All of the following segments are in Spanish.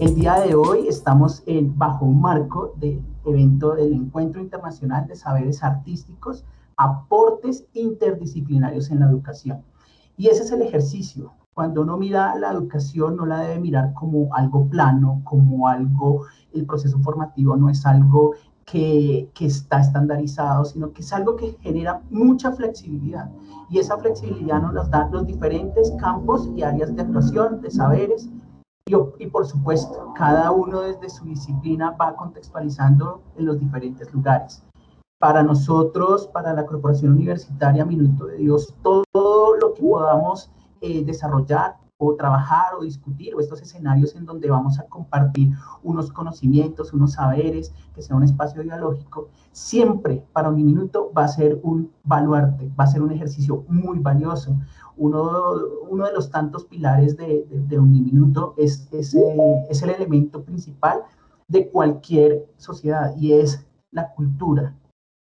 El día de hoy estamos bajo un marco del evento del Encuentro Internacional de Saberes Artísticos, aportes interdisciplinarios en la educación. Y ese es el ejercicio. Cuando uno mira la educación, no la debe mirar como algo plano, como algo, el proceso formativo no es algo que está estandarizado, sino que es algo que genera mucha flexibilidad. Y esa flexibilidad nos da los diferentes campos y áreas de actuación, de saberes, y por supuesto, cada uno desde su disciplina va contextualizando en los diferentes lugares. Para nosotros, para la Corporación Universitaria Minuto de Dios, todo lo que podamos desarrollar o trabajar o discutir, o estos escenarios en donde vamos a compartir unos conocimientos, unos saberes, que sea un espacio dialógico, siempre para Uniminuto va a ser un baluarte, va a ser un ejercicio muy valioso. Uno de los tantos pilares de Uniminuto es el elemento principal de cualquier sociedad, y es la cultura,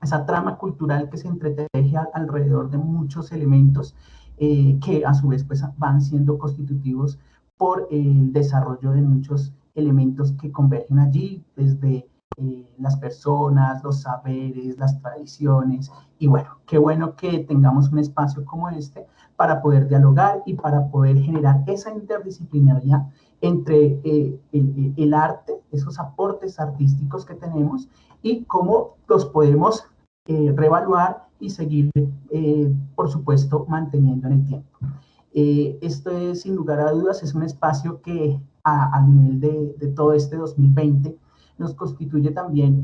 esa trama cultural que se entreteje alrededor de muchos elementos que a su vez pues, van siendo constitutivos por el desarrollo de muchos elementos que convergen allí, desde las personas, los saberes, las tradiciones. Y bueno, qué bueno que tengamos un espacio como este para poder dialogar y para poder generar esa interdisciplinaridad entre el arte, esos aportes artísticos que tenemos, y cómo los podemos reevaluar y seguir, por supuesto, manteniendo en el tiempo. Esto es, sin lugar a dudas, es un espacio que a nivel de todo este 2020 nos constituye también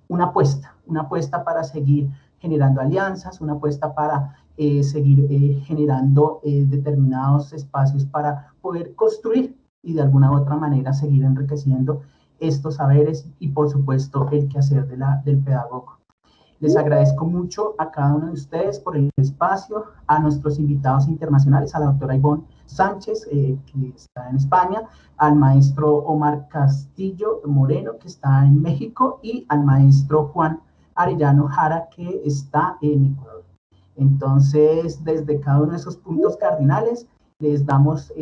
una apuesta para seguir generando alianzas, una apuesta para seguir generando determinados espacios para poder construir y de alguna u otra manera seguir enriqueciendo estos saberes y, por supuesto, el quehacer del pedagogo. Les agradezco mucho a cada uno de ustedes por el espacio, a nuestros invitados internacionales, a la doctora Ivonne Sánchez, que está en España, al maestro Omar Castillo Moreno, que está en México, y al maestro Juan Arellano Jara, que está en Ecuador. Entonces, desde cada uno de esos puntos cardinales, les damos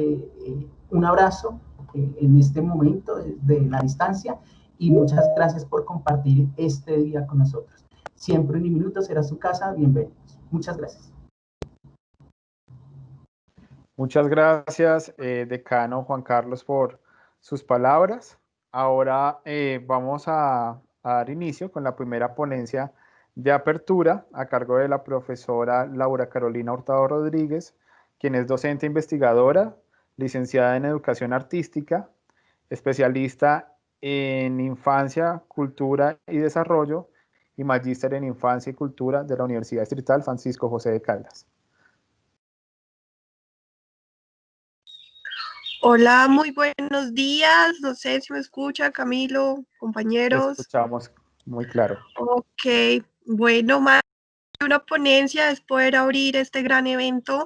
un abrazo en este momento de la distancia, y muchas gracias por compartir este día con nosotros. Siempre Uniminuto será su casa. Bienvenidos. Muchas gracias. Muchas gracias, decano Juan Carlos, por sus palabras. Ahora vamos a dar inicio con la primera ponencia de apertura a cargo de la profesora Laura Carolina Hurtado Rodríguez, quien es docente investigadora, licenciada en Educación Artística, especialista en Infancia, Cultura y Desarrollo y magíster en Infancia y Cultura de la Universidad Distrital Francisco José de Caldas. Hola, muy buenos días. No sé si me escucha, Camilo, compañeros. Te escuchamos muy claro. Ok, bueno, más que una ponencia es poder abrir este gran evento,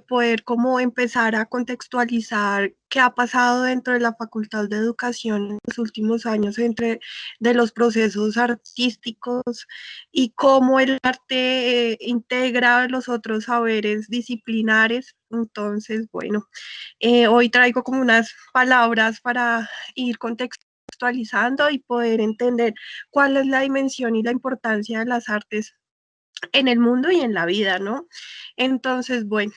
poder como empezar a contextualizar qué ha pasado dentro de la Facultad de Educación en los últimos años de los procesos artísticos y cómo el arte integra los otros saberes disciplinares. Entonces, bueno, hoy traigo como unas palabras para ir contextualizando y poder entender cuál es la dimensión y la importancia de las artes en el mundo y en la vida, ¿no? Entonces, bueno,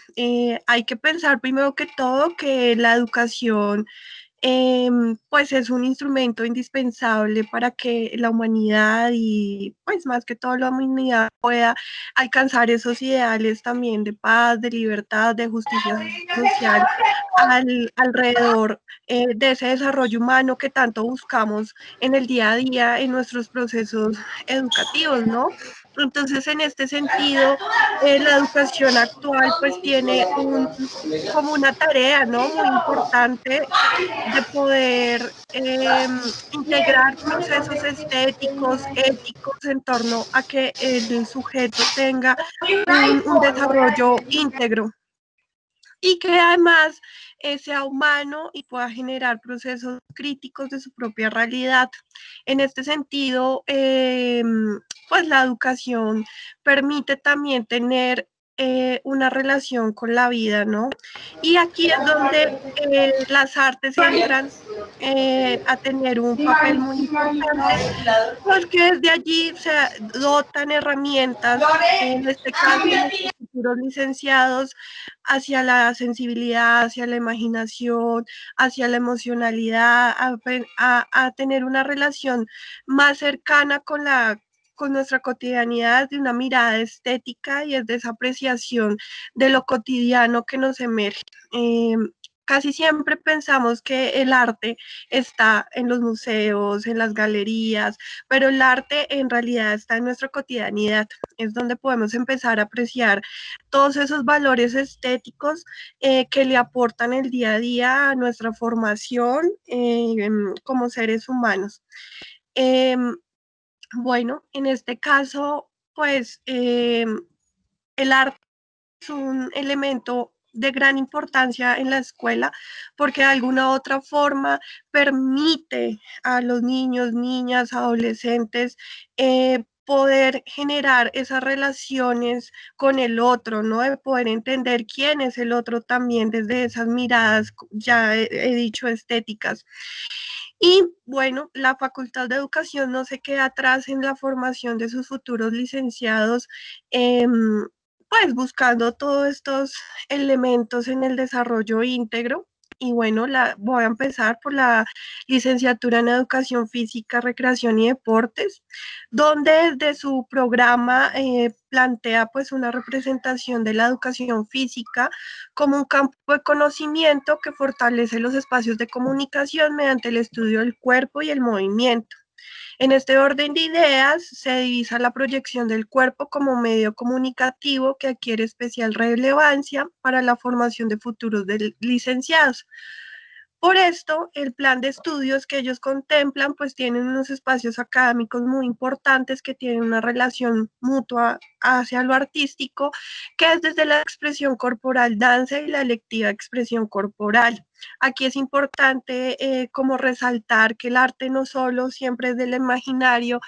hay que pensar primero que todo que la educación pues es un instrumento indispensable para que la humanidad y pues más que todo la humanidad pueda alcanzar esos ideales también de paz, de libertad, de justicia social alrededor de ese desarrollo humano que tanto buscamos en el día a día en nuestros procesos educativos, ¿no? Entonces, en este sentido, la educación actual pues tiene como una tarea, ¿no? Muy importante de poder integrar procesos estéticos, éticos en torno a que el sujeto tenga un desarrollo íntegro y que además sea humano y pueda generar procesos críticos de su propia realidad. En este sentido, pues la educación permite también tener una relación con la vida, ¿no? Y aquí es donde las artes entran a tener un papel muy importante, porque desde allí se dotan herramientas, en este caso nuestros futuros licenciados, hacia la sensibilidad, hacia la imaginación, hacia la emocionalidad, a tener una relación más cercana con nuestra cotidianidad, de una mirada estética y es de esa apreciación de lo cotidiano que nos emerge. Casi siempre pensamos que el arte está en los museos, en las galerías, pero el arte en realidad está en nuestra cotidianidad. Es donde podemos empezar a apreciar todos esos valores estéticos que le aportan el día a día a nuestra formación como seres humanos. Bueno, en este caso, pues el arte es un elemento de gran importancia en la escuela porque de alguna u otra forma permite a los niños, niñas, adolescentes poder generar esas relaciones con el otro, ¿no? De poder entender quién es el otro también desde esas miradas, ya he dicho, estéticas. Y bueno, la Facultad de Educación no se queda atrás en la formación de sus futuros licenciados, pues buscando todos estos elementos en el desarrollo íntegro. Y bueno, voy a empezar por la licenciatura en Educación Física, Recreación y Deportes, donde desde su programa plantea pues una representación de la educación física como un campo de conocimiento que fortalece los espacios de comunicación mediante el estudio del cuerpo y el movimiento. En este orden de ideas se divisa la proyección del cuerpo como medio comunicativo que adquiere especial relevancia para la formación de futuros licenciados. Por esto, el plan de estudios que ellos contemplan, pues tienen unos espacios académicos muy importantes que tienen una relación mutua hacia lo artístico, que es desde la expresión corporal danza y la electiva expresión corporal. Aquí es importante como resaltar que el arte no solo siempre es del imaginario,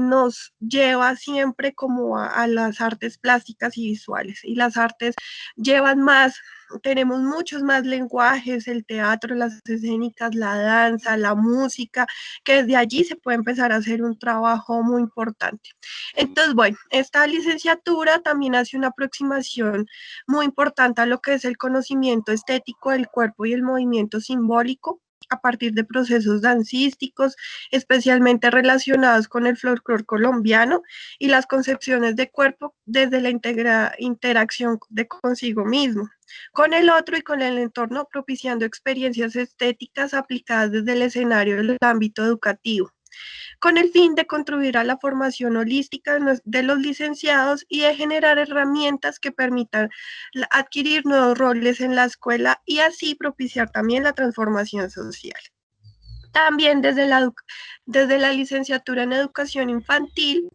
nos lleva siempre como a las artes plásticas y visuales, y las artes llevan más. Tenemos muchos más lenguajes, el teatro, las escénicas, la danza, la música, que desde allí se puede empezar a hacer un trabajo muy importante. Entonces, bueno, esta licenciatura también hace una aproximación muy importante a lo que es el conocimiento estético del cuerpo y el movimiento simbólico a partir de procesos dancísticos, especialmente relacionados con el folclore colombiano y las concepciones de cuerpo desde la interacción de consigo mismo, con el otro y con el entorno, propiciando experiencias estéticas aplicadas desde el escenario del ámbito educativo, con el fin de contribuir a la formación holística de los licenciados y de generar herramientas que permitan adquirir nuevos roles en la escuela y así propiciar también la transformación social. También desde la licenciatura en educación infantil,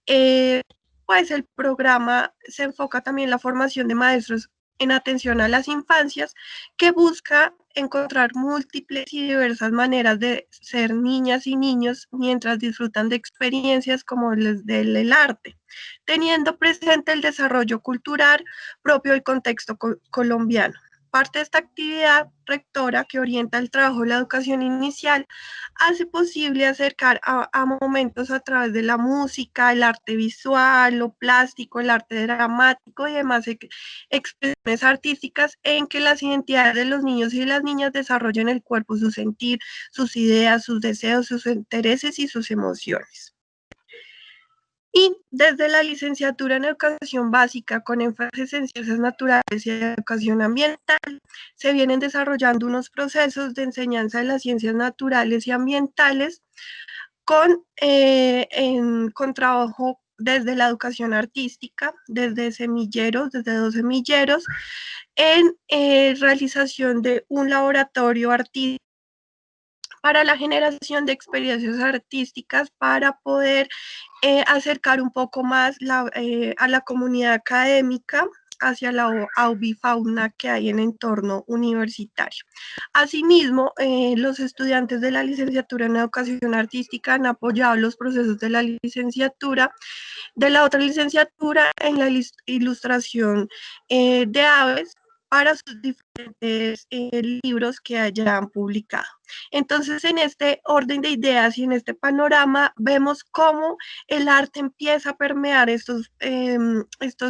pues el programa se enfoca también en la formación de maestros en atención a las infancias, que busca encontrar múltiples y diversas maneras de ser niñas y niños mientras disfrutan de experiencias como las del arte, teniendo presente el desarrollo cultural propio del contexto colombiano. Parte de esta actividad rectora que orienta el trabajo de la educación inicial hace posible acercar a momentos a través de la música, el arte visual, lo plástico, el arte dramático y demás expresiones artísticas en que las identidades de los niños y las niñas desarrollen el cuerpo, su sentir, sus ideas, sus deseos, sus intereses y sus emociones. Y desde la licenciatura en Educación Básica con énfasis en Ciencias Naturales y Educación Ambiental, se vienen desarrollando unos procesos de enseñanza de las ciencias naturales y ambientales con trabajo desde la educación artística, desde semilleros, desde 2 semilleros, en realización de un laboratorio artístico para la generación de experiencias artísticas para poder acercar un poco más a la comunidad académica hacia la avifauna que hay en el entorno universitario. Asimismo, los estudiantes de la licenciatura en Educación Artística han apoyado los procesos de la licenciatura, de la otra licenciatura en la ilustración de aves para sus diferentes libros que hayan publicado. Entonces, en este orden de ideas y en este panorama, vemos cómo el arte empieza a permear estos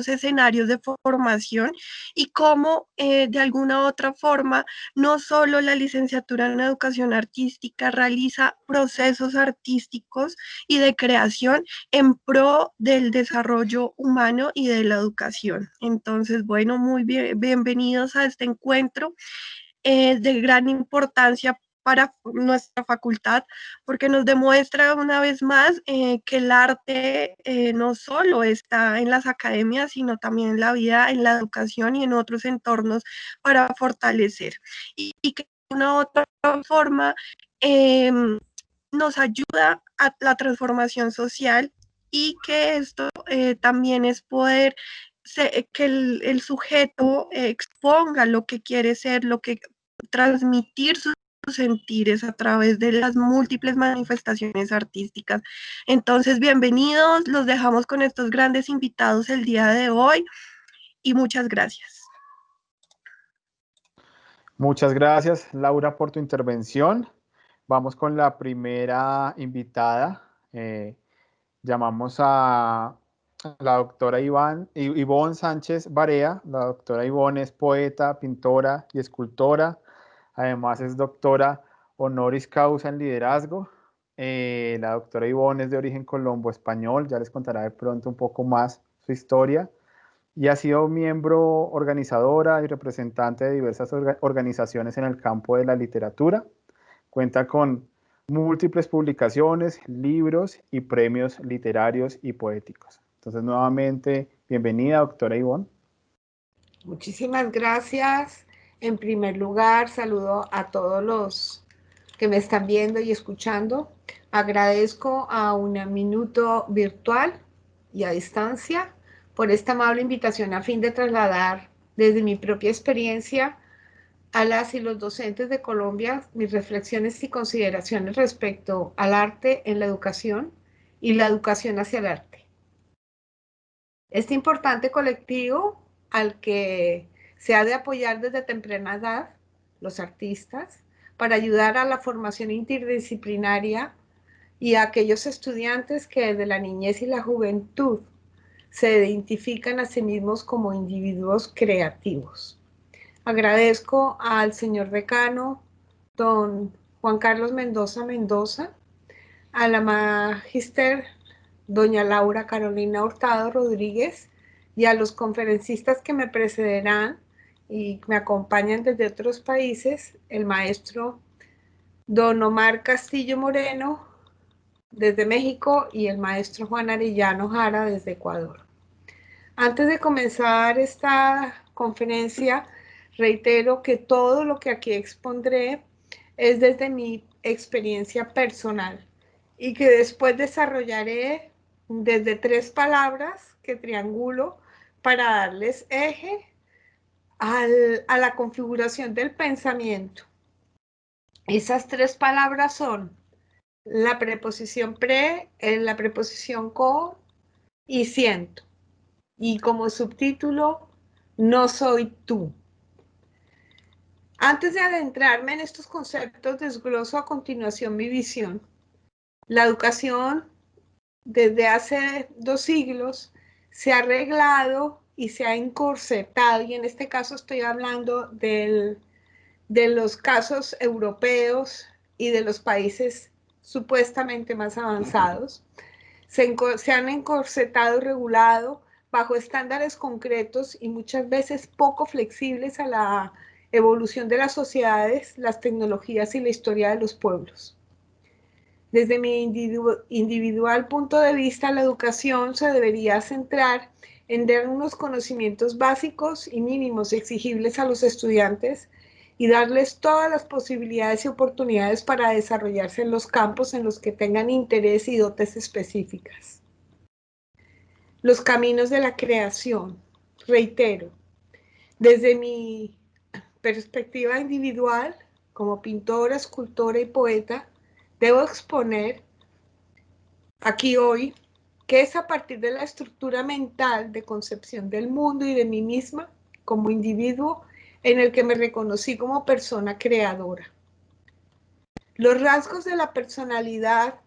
escenarios de formación y cómo, de alguna u otra forma, no solo la licenciatura en Educación Artística realiza procesos artísticos y de creación en pro del desarrollo humano y de la educación. Entonces, bueno, muy bien, bienvenidos a este encuentro de gran importancia para nuestra facultad, porque nos demuestra una vez más que el arte no solo está en las academias, sino también en la vida, en la educación y en otros entornos para fortalecer. Y que de una u otra forma nos ayuda a la transformación social y que esto también es poder que el sujeto exponga lo que quiere ser, lo que transmitir sus sentires a través de las múltiples manifestaciones artísticas. Entonces, bienvenidos, los dejamos con estos grandes invitados el día de hoy y muchas gracias. Muchas gracias, Laura, por tu intervención. Vamos con la primera invitada. Llamamos a la doctora Ivonne Sánchez Barea. La doctora Ivonne es poeta, pintora y escultora. Además es doctora honoris causa en liderazgo. La doctora Ivonne es de origen colombo-español. Ya les contará de pronto un poco más su historia. Y ha sido miembro organizadora y representante de diversas organizaciones en el campo de la literatura. Cuenta con múltiples publicaciones, libros y premios literarios y poéticos. Entonces, nuevamente, bienvenida, doctora Ivonne. Muchísimas gracias. En primer lugar, saludo a todos los que me están viendo y escuchando. Agradezco a Unaminuto Virtual y a distancia por esta amable invitación a fin de trasladar desde mi propia experiencia a las y los docentes de Colombia mis reflexiones y consideraciones respecto al arte en la educación y la educación hacia el arte. Este importante colectivo al que se ha de apoyar desde temprana edad, los artistas, para ayudar a la formación interdisciplinaria y a aquellos estudiantes que desde la niñez y la juventud se identifican a sí mismos como individuos creativos. Agradezco al señor decano, don Juan Carlos Mendoza, a la magíster doña Laura Carolina Hurtado Rodríguez y a los conferencistas que me precederán y me acompañan desde otros países, el maestro don Omar Castillo Moreno desde México y el maestro Juan Arellano Jara desde Ecuador. Antes de comenzar esta conferencia, reitero que todo lo que aquí expondré es desde mi experiencia personal y que después desarrollaré desde 3 palabras que triangulo para darles eje a la configuración del pensamiento. Esas 3 palabras son la preposición pre, la preposición co y siento. Y como subtítulo, no soy tú. Antes de adentrarme en estos conceptos, desgloso a continuación mi visión. La educación, desde hace 2 siglos, se ha arreglado y se ha encorsetado, y en este caso estoy hablando de los casos europeos y de los países supuestamente más avanzados. Se han encorsetado y regulado bajo estándares concretos y muchas veces poco flexibles a la evolución de las sociedades, las tecnologías y la historia de los pueblos. Desde mi individual punto de vista, la educación se debería centrar en dar unos conocimientos básicos y mínimos exigibles a los estudiantes y darles todas las posibilidades y oportunidades para desarrollarse en los campos en los que tengan interés y dotes específicas. Los caminos de la creación. Reitero, Desde mi perspectiva individual, como pintora, escultora y poeta, debo exponer aquí hoy que es a partir de la estructura mental de concepción del mundo y de mí misma como individuo en el que me reconocí como persona creadora. Los rasgos de la personalidad,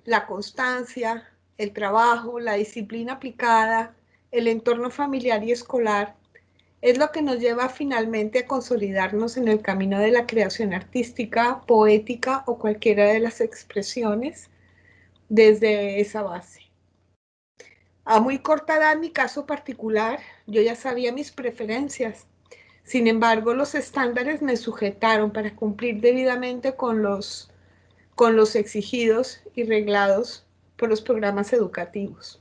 la constancia, el trabajo, la disciplina aplicada, el entorno familiar y escolar, es lo que nos lleva finalmente a consolidarnos en el camino de la creación artística, poética o cualquiera de las expresiones desde esa base. A muy corta edad, en mi caso particular, yo ya sabía mis preferencias. Sin embargo, los estándares me sujetaron para cumplir debidamente con los exigidos y reglados por los programas educativos.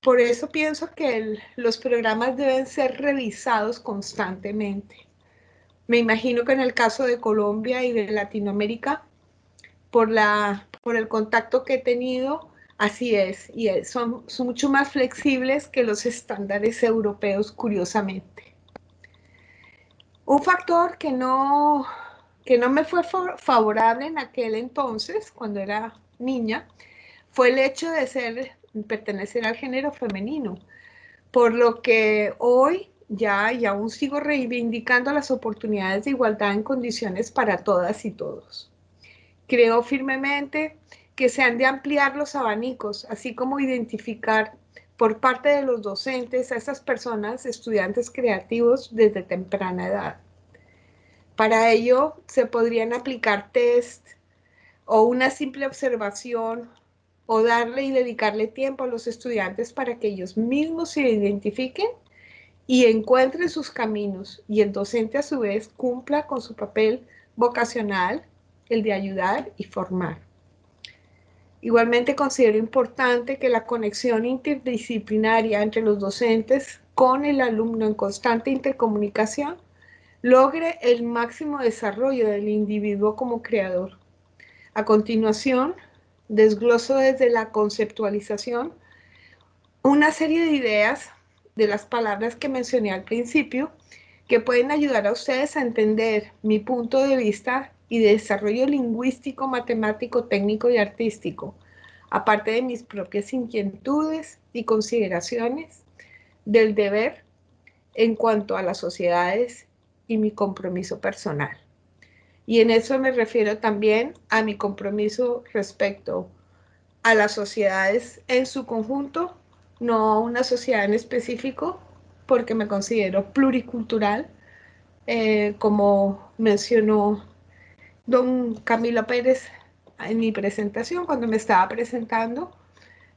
Por eso pienso que los programas deben ser revisados constantemente. Me imagino que en el caso de Colombia y de Latinoamérica, por el contacto que he tenido, así es, y son mucho más flexibles que los estándares europeos, curiosamente. Un factor que no me fue favorable en aquel entonces, cuando era niña, fue el hecho de pertenecer al género femenino, por lo que hoy ya y aún sigo reivindicando las oportunidades de igualdad en condiciones para todas y todos. Creo firmemente que se han de ampliar los abanicos, así como identificar por parte de los docentes a esas personas, estudiantes creativos desde temprana edad. Para ello se podrían aplicar test o una simple observación o darle y dedicarle tiempo a los estudiantes para que ellos mismos se identifiquen y encuentren sus caminos y el docente a su vez cumpla con su papel vocacional, el de ayudar y formar. Igualmente considero importante que la conexión interdisciplinaria entre los docentes con el alumno en constante intercomunicación logre el máximo desarrollo del individuo como creador. A continuación, desgloso desde la conceptualización una serie de ideas de las palabras que mencioné al principio que pueden ayudar a ustedes a entender mi punto de vista y de desarrollo lingüístico, matemático, técnico y artístico, aparte de mis propias inquietudes y consideraciones del deber en cuanto a las sociedades y mi compromiso personal. Y en eso me refiero también a mi compromiso respecto a las sociedades en su conjunto, no a una sociedad en específico, porque me considero pluricultural, como mencionó don Camilo Pérez en mi presentación, cuando me estaba presentando.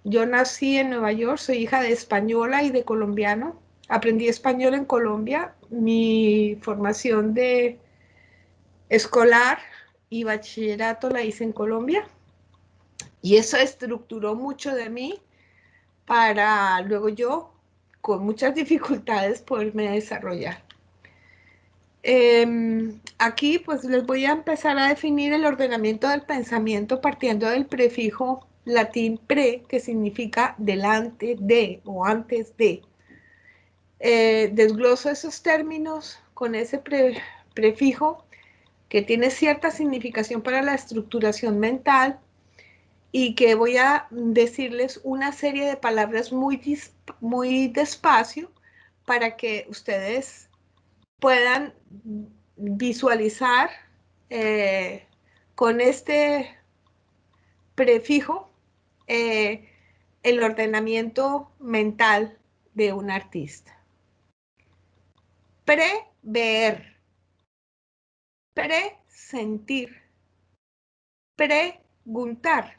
Yo nací en Nueva York, soy hija de española y de colombiano. Aprendí español en Colombia. Mi formación de escolar y bachillerato la hice en Colombia. Y eso estructuró mucho de mí para luego yo, con muchas dificultades, poderme desarrollar. Aquí pues les voy a empezar a definir el ordenamiento del pensamiento partiendo del prefijo latín pre, que significa delante de o antes de. Desgloso esos términos con ese prefijo que tiene cierta significación para la estructuración mental y que voy a decirles una serie de palabras muy despacio para que ustedes puedan visualizar con este prefijo el ordenamiento mental de un artista. Prever, presentir, preguntar,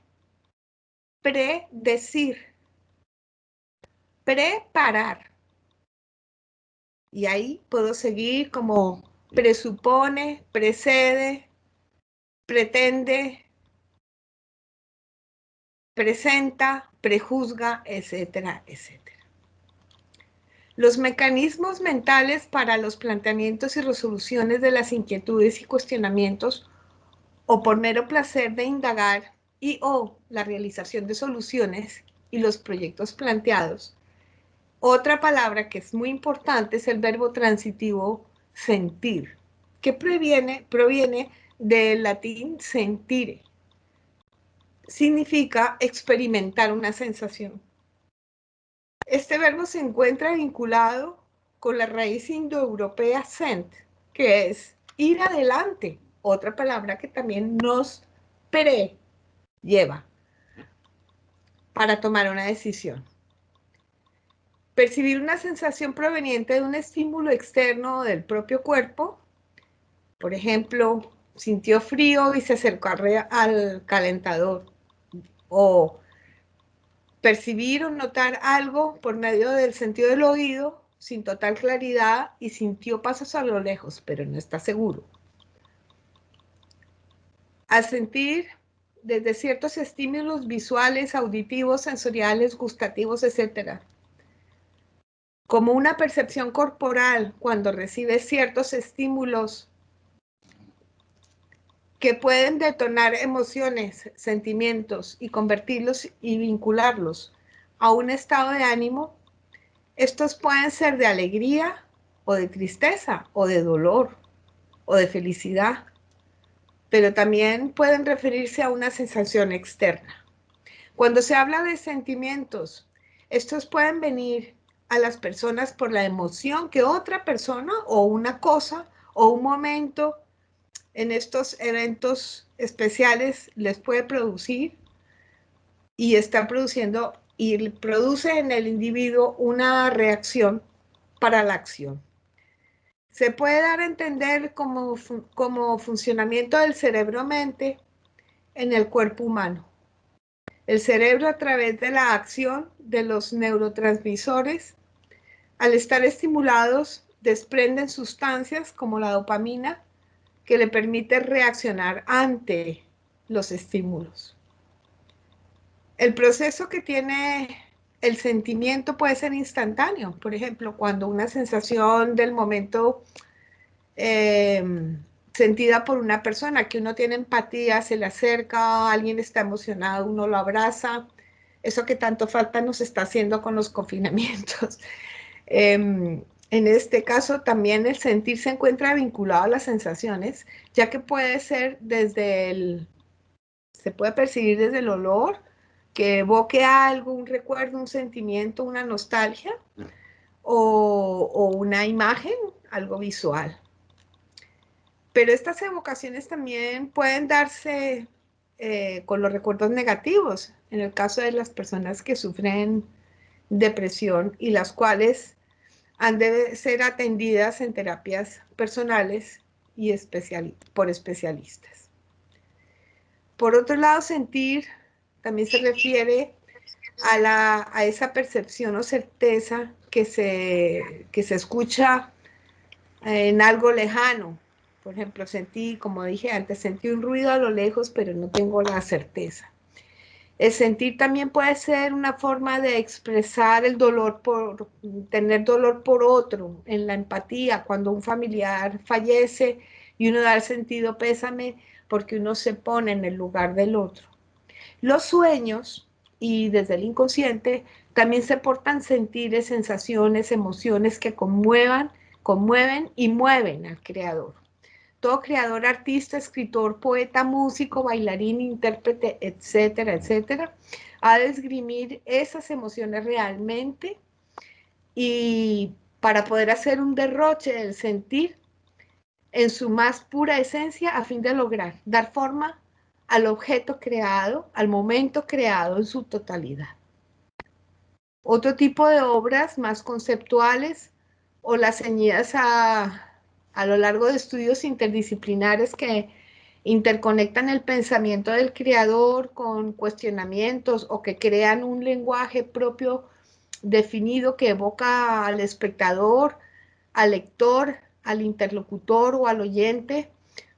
predecir, preparar. Y ahí puedo seguir como presupone, precede, pretende, presenta, prejuzga, etcétera, etcétera. Los mecanismos mentales para los planteamientos y resoluciones de las inquietudes y cuestionamientos, o por mero placer de indagar y o la realización de soluciones y los proyectos planteados, Otra palabra que es muy importante es el verbo transitivo sentir, que proviene del latín sentire. Significa experimentar una sensación. Este verbo se encuentra vinculado con la raíz indoeuropea sent, que es ir adelante, otra palabra que también nos lleva para tomar una decisión. Percibir una sensación proveniente de un estímulo externo del propio cuerpo, por ejemplo, sintió frío y se acercó al calentador, o percibir o notar algo por medio del sentido del oído sin total claridad y sintió pasos a lo lejos, pero no está seguro. Al sentir desde ciertos estímulos visuales, auditivos, sensoriales, gustativos, etc., como una percepción corporal cuando recibe ciertos estímulos que pueden detonar emociones, sentimientos y convertirlos y vincularlos a un estado de ánimo. Estos pueden ser de alegría o de tristeza o de dolor o de felicidad, pero también pueden referirse a una sensación externa. Cuando se habla de sentimientos, estos pueden venir a las personas por la emoción que otra persona o una cosa o un momento en estos eventos especiales les puede producir y está produciendo y produce en el individuo una reacción para la acción. Se puede dar a entender como funcionamiento del cerebro-mente en el cuerpo humano. El cerebro, a través de la acción de los neurotransmisores, al estar estimulados, desprenden sustancias como la dopamina que le permite reaccionar ante los estímulos. El proceso que tiene el sentimiento puede ser instantáneo. Por ejemplo, cuando una sensación del momento sentida por una persona, que uno tiene empatía, se le acerca, alguien está emocionado, uno lo abraza. Eso que tanto falta nos está haciendo con los confinamientos. En este caso también el sentir se encuentra vinculado a las sensaciones, ya que puede ser se puede percibir desde el olor, que evoque algo, un recuerdo, un sentimiento, una nostalgia, o una imagen, algo visual. Pero estas evocaciones también pueden darse con los recuerdos negativos, en el caso de las personas que sufren depresión y las cuales han de ser atendidas en terapias personales y por especialistas. Por otro lado, sentir también se refiere a esa percepción o certeza que se escucha en algo lejano. Por ejemplo, como dije antes, sentí un ruido a lo lejos, pero no tengo la certeza. El sentir también puede ser una forma de expresar el dolor tener dolor por otro, en la empatía, cuando un familiar fallece y uno da el sentido pésame porque uno se pone en el lugar del otro. Los sueños, y desde el inconsciente, también se portan sentires, sensaciones, emociones que conmueven y mueven al creador. Todo creador, artista, escritor, poeta, músico, bailarín, intérprete, etcétera, etcétera, ha de esgrimir esas emociones realmente y para poder hacer un derroche del sentir en su más pura esencia a fin de lograr dar forma al objeto creado, al momento creado en su totalidad. Otro tipo de obras más conceptuales o las ceñidas a lo largo de estudios interdisciplinares que interconectan el pensamiento del creador con cuestionamientos o que crean un lenguaje propio definido que evoca al espectador, al lector, al interlocutor o al oyente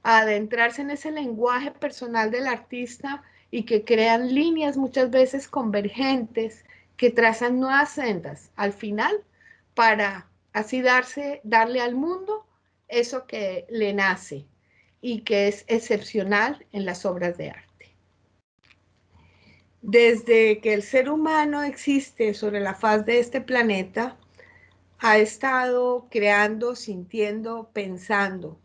a adentrarse en ese lenguaje personal del artista y que crean líneas muchas veces convergentes que trazan nuevas sendas al final para así darle al mundo eso que le nace y que es excepcional en las obras de arte. Desde que el ser humano existe sobre la faz de este planeta, ha estado creando, sintiendo, pensando.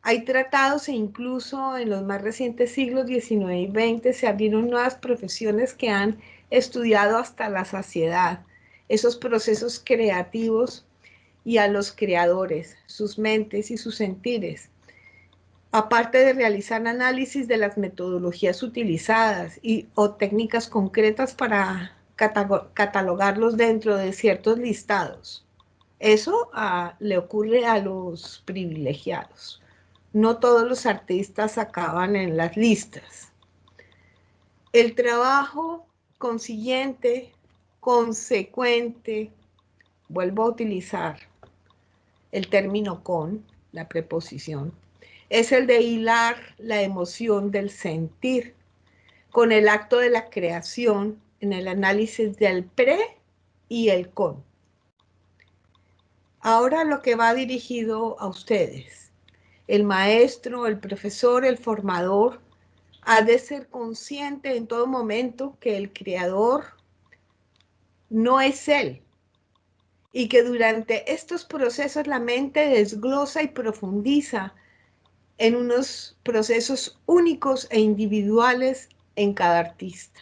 Hay tratados e incluso en los más recientes siglos XIX y XX se abrieron nuevas profesiones que han estudiado hasta la saciedad esos procesos creativos y a los creadores, sus mentes y sus sentires. Aparte de realizar análisis de las metodologías utilizadas o técnicas concretas para catalogarlos dentro de ciertos listados. Eso le ocurre a los privilegiados. No todos los artistas acaban en las listas. El trabajo consiguiente, consecuente, vuelvo a utilizar el término con, la preposición, es el de hilar la emoción del sentir con el acto de la creación en el análisis del pre y el con. Ahora lo que va dirigido a ustedes. El maestro, el profesor, el formador ha de ser consciente en todo momento que el creador no es él y que durante estos procesos la mente desglosa y profundiza en unos procesos únicos e individuales en cada artista.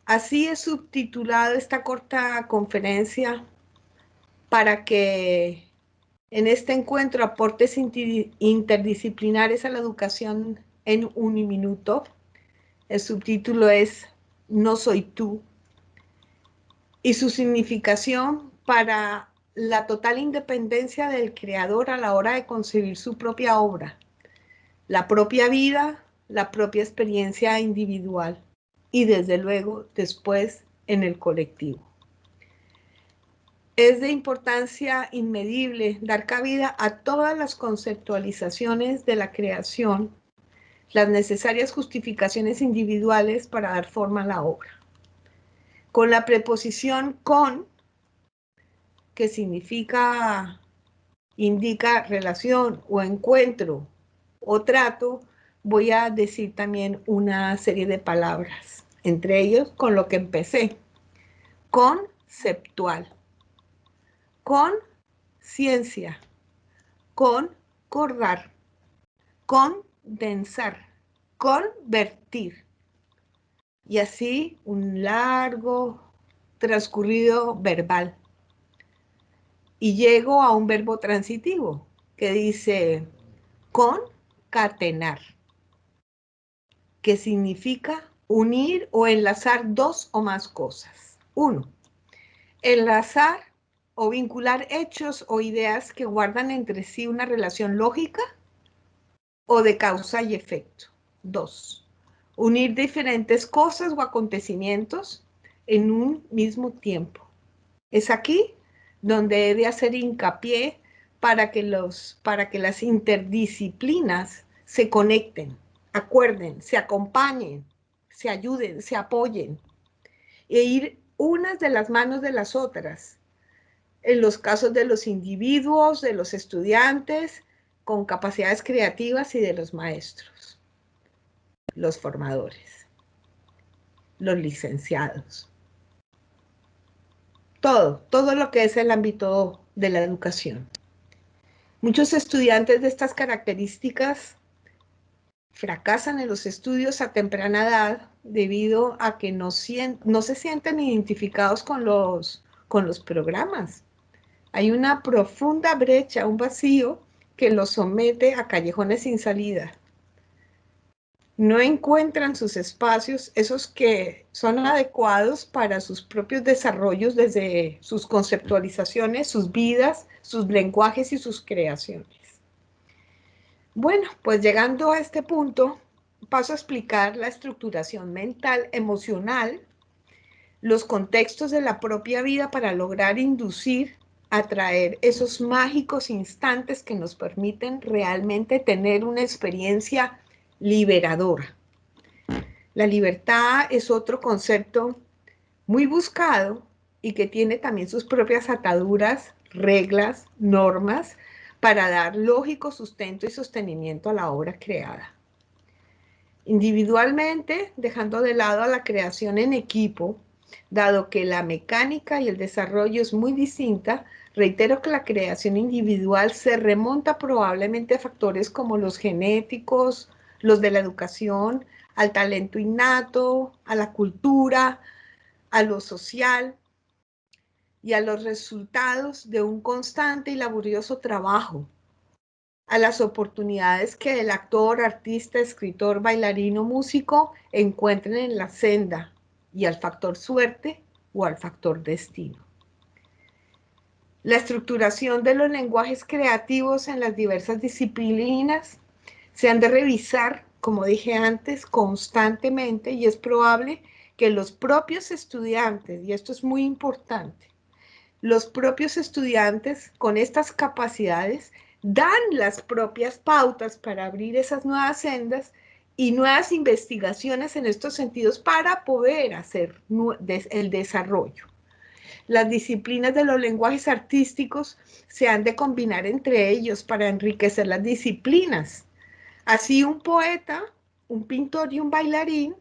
Así he subtitulado esta corta conferencia para que en este encuentro aportes interdisciplinares a la educación en un minuto. El subtítulo es No soy tú, y su significación para la total independencia del creador a la hora de concebir su propia obra, la propia vida, la propia experiencia individual y desde luego después en el colectivo. Es de importancia inmedible dar cabida a todas las conceptualizaciones de la creación, las necesarias justificaciones individuales para dar forma a la obra. Con la preposición con, que significa, indica relación o encuentro o trato, voy a decir también una serie de palabras, entre ellos con lo que empecé. Conceptual, con ciencia, concordar, condensar, convertir. Y así un largo transcurrido verbal. Y llego a un verbo transitivo que dice concatenar, que significa unir o enlazar dos o más cosas. 1. Enlazar o vincular hechos o ideas que guardan entre sí una relación lógica o de causa y efecto. 2. Unir diferentes cosas o acontecimientos en un mismo tiempo. Es aquí donde he de hacer hincapié para que las interdisciplinas se conecten, acuerden, se acompañen, se ayuden, se apoyen e ir unas de las manos de las otras. En los casos de los individuos, de los estudiantes con capacidades creativas y de los maestros, los formadores, los licenciados. Todo lo que es el ámbito de la educación. Muchos estudiantes de estas características fracasan en los estudios a temprana edad debido a que no se sienten identificados con los programas. Hay una profunda brecha, un vacío que los somete a callejones sin salida. No encuentran sus espacios, esos que son adecuados para sus propios desarrollos desde sus conceptualizaciones, sus vidas, sus lenguajes y sus creaciones. Bueno, pues llegando a este punto, paso a explicar la estructuración mental, emocional, los contextos de la propia vida para lograr inducir, atraer esos mágicos instantes que nos permiten realmente tener una experiencia liberadora. La libertad es otro concepto muy buscado y que tiene también sus propias ataduras, reglas, normas, para dar lógico sustento y sostenimiento a la obra creada. Individualmente, dejando de lado a la creación en equipo, dado que la mecánica y el desarrollo es muy distinta, reitero que la creación individual se remonta probablemente a factores como los genéticos, los de la educación, al talento innato, a la cultura, a lo social y a los resultados de un constante y laborioso trabajo, a las oportunidades que el actor, artista, escritor, bailarino, músico encuentren en la senda y al factor suerte o al factor destino. La estructuración de los lenguajes creativos en las diversas disciplinas se han de revisar, como dije antes, constantemente, y es probable que los propios estudiantes, y esto es muy importante, los propios estudiantes con estas capacidades dan las propias pautas para abrir esas nuevas sendas y nuevas investigaciones en estos sentidos para poder hacer el desarrollo. Las disciplinas de los lenguajes artísticos se han de combinar entre ellos para enriquecer las disciplinas. Así un poeta, un pintor y un bailarín,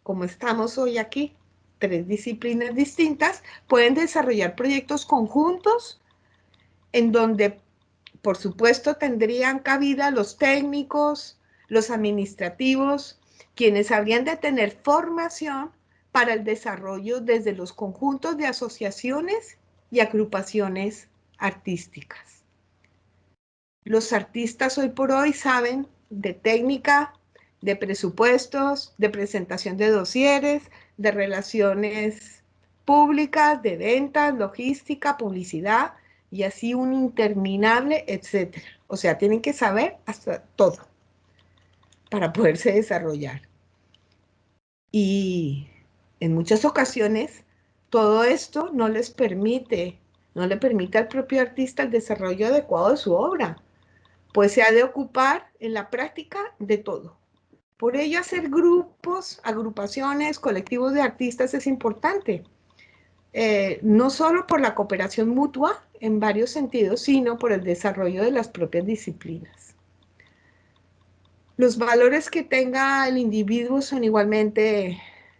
como estamos hoy aquí, 3 disciplinas distintas, pueden desarrollar proyectos conjuntos en donde, por supuesto, tendrían cabida los técnicos, los administrativos, quienes habrían de tener formación para el desarrollo desde los conjuntos de asociaciones y agrupaciones artísticas. Los artistas hoy por hoy saben de técnica, de presupuestos, de presentación de dosieres, de relaciones públicas, de ventas, logística, publicidad y así un interminable, etcétera. O sea, tienen que saber hasta todo para poderse desarrollar. Y en muchas ocasiones todo esto no le permite al propio artista el desarrollo adecuado de su obra, pues se ha de ocupar en la práctica de todo. Por ello, hacer grupos, agrupaciones, colectivos de artistas es importante, no solo por la cooperación mutua en varios sentidos, sino por el desarrollo de las propias disciplinas. Los valores que tenga el individuo son igualmente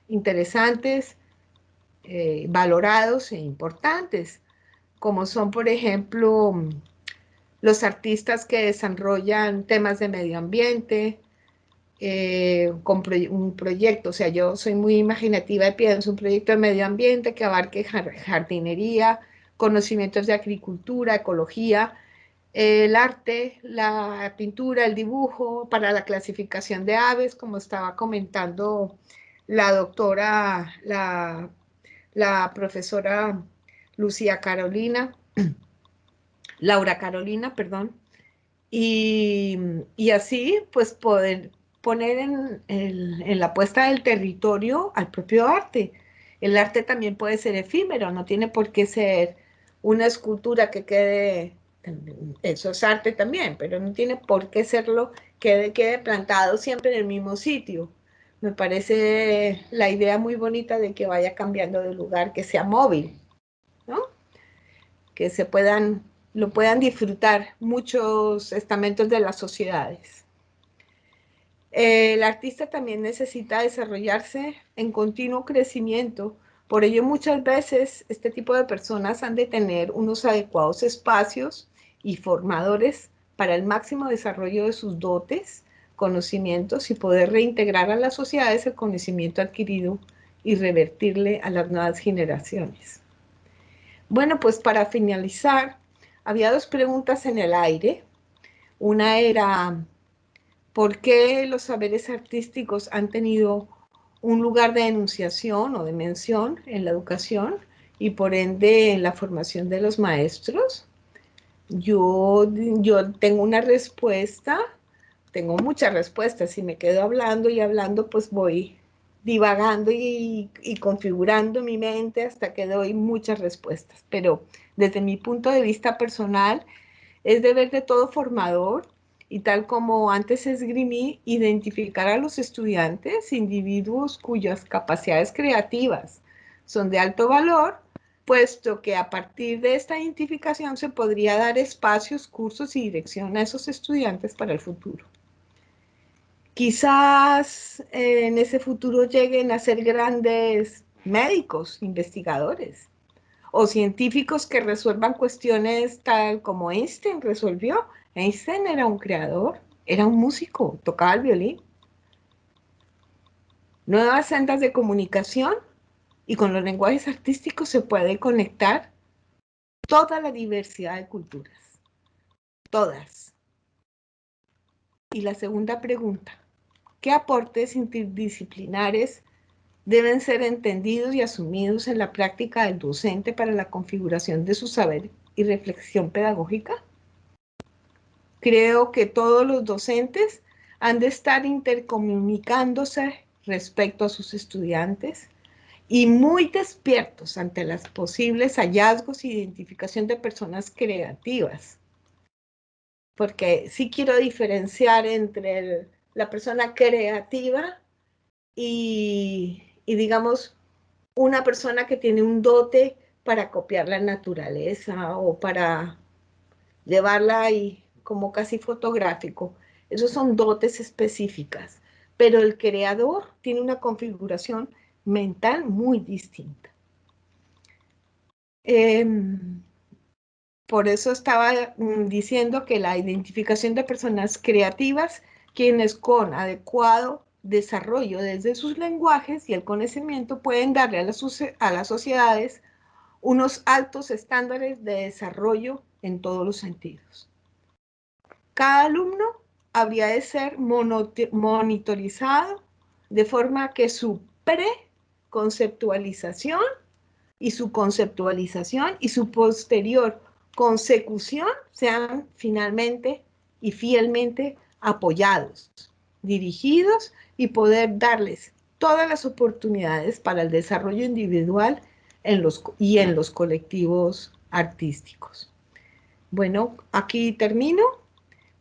interesantes, valorados e importantes, como son, por ejemplo, los artistas que desarrollan temas de medio ambiente, con un proyecto, o sea, yo soy muy imaginativa y pienso un proyecto de medio ambiente que abarque jardinería, conocimientos de agricultura, ecología, el arte, la pintura, el dibujo, para la clasificación de aves, como estaba comentando la doctora, la profesora Laura Carolina, perdón, y así pues poder poner en la puesta del territorio al propio arte. El arte también puede ser efímero, no tiene por qué ser una escultura que quede, eso es arte también, pero no tiene por qué serlo, quede plantado siempre en el mismo sitio. Me parece la idea muy bonita de que vaya cambiando de lugar, que sea móvil, ¿no? Que lo puedan disfrutar muchos estamentos de las sociedades. El artista también necesita desarrollarse en continuo crecimiento, por ello muchas veces este tipo de personas han de tener unos adecuados espacios y formadores para el máximo desarrollo de sus dotes, conocimientos y poder reintegrar a las sociedades el conocimiento adquirido y revertirle a las nuevas generaciones. Bueno, pues para finalizar, había 2 preguntas en el aire. Una era, ¿por qué los saberes artísticos han tenido un lugar de enunciación o de mención en la educación y por ende en la formación de los maestros? Yo tengo una respuesta, tengo muchas respuestas. Si me quedo hablando y hablando, pues voy divagando y configurando mi mente hasta que doy muchas respuestas. Pero desde mi punto de vista personal, es deber de todo formador, y tal como antes esgrimí, identificar a los estudiantes, individuos cuyas capacidades creativas son de alto valor, puesto que a partir de esta identificación se podría dar espacios, cursos y dirección a esos estudiantes para el futuro. Quizás en ese futuro lleguen a ser grandes médicos, investigadores o científicos que resuelvan cuestiones tal como Einstein resolvió. Einstein era un creador, era un músico, tocaba el violín. Nuevas sendas de comunicación y con los lenguajes artísticos se puede conectar toda la diversidad de culturas, todas. Y la segunda pregunta, ¿qué aportes interdisciplinares deben ser entendidos y asumidos en la práctica del docente para la configuración de su saber y reflexión pedagógica? Creo que todos los docentes han de estar intercomunicándose respecto a sus estudiantes y muy despiertos ante los posibles hallazgos e identificación de personas creativas. Porque sí quiero diferenciar entre la persona creativa y digamos, una persona que tiene un dote para copiar la naturaleza o para llevarla ahí como casi fotográfico. Esos son dotes específicas, pero el creador tiene una configuración mental muy distinta. Por eso estaba diciendo que la identificación de personas creativas, quienes con adecuado desarrollo desde sus lenguajes y el conocimiento pueden darle a las sociedades unos altos estándares de desarrollo en todos los sentidos. Cada alumno habría de ser monitorizado de forma que su preconceptualización y su conceptualización y su posterior consecución sean finalmente y fielmente apoyados, dirigidos y poder darles todas las oportunidades para el desarrollo individual en los colectivos artísticos. Bueno, aquí termino.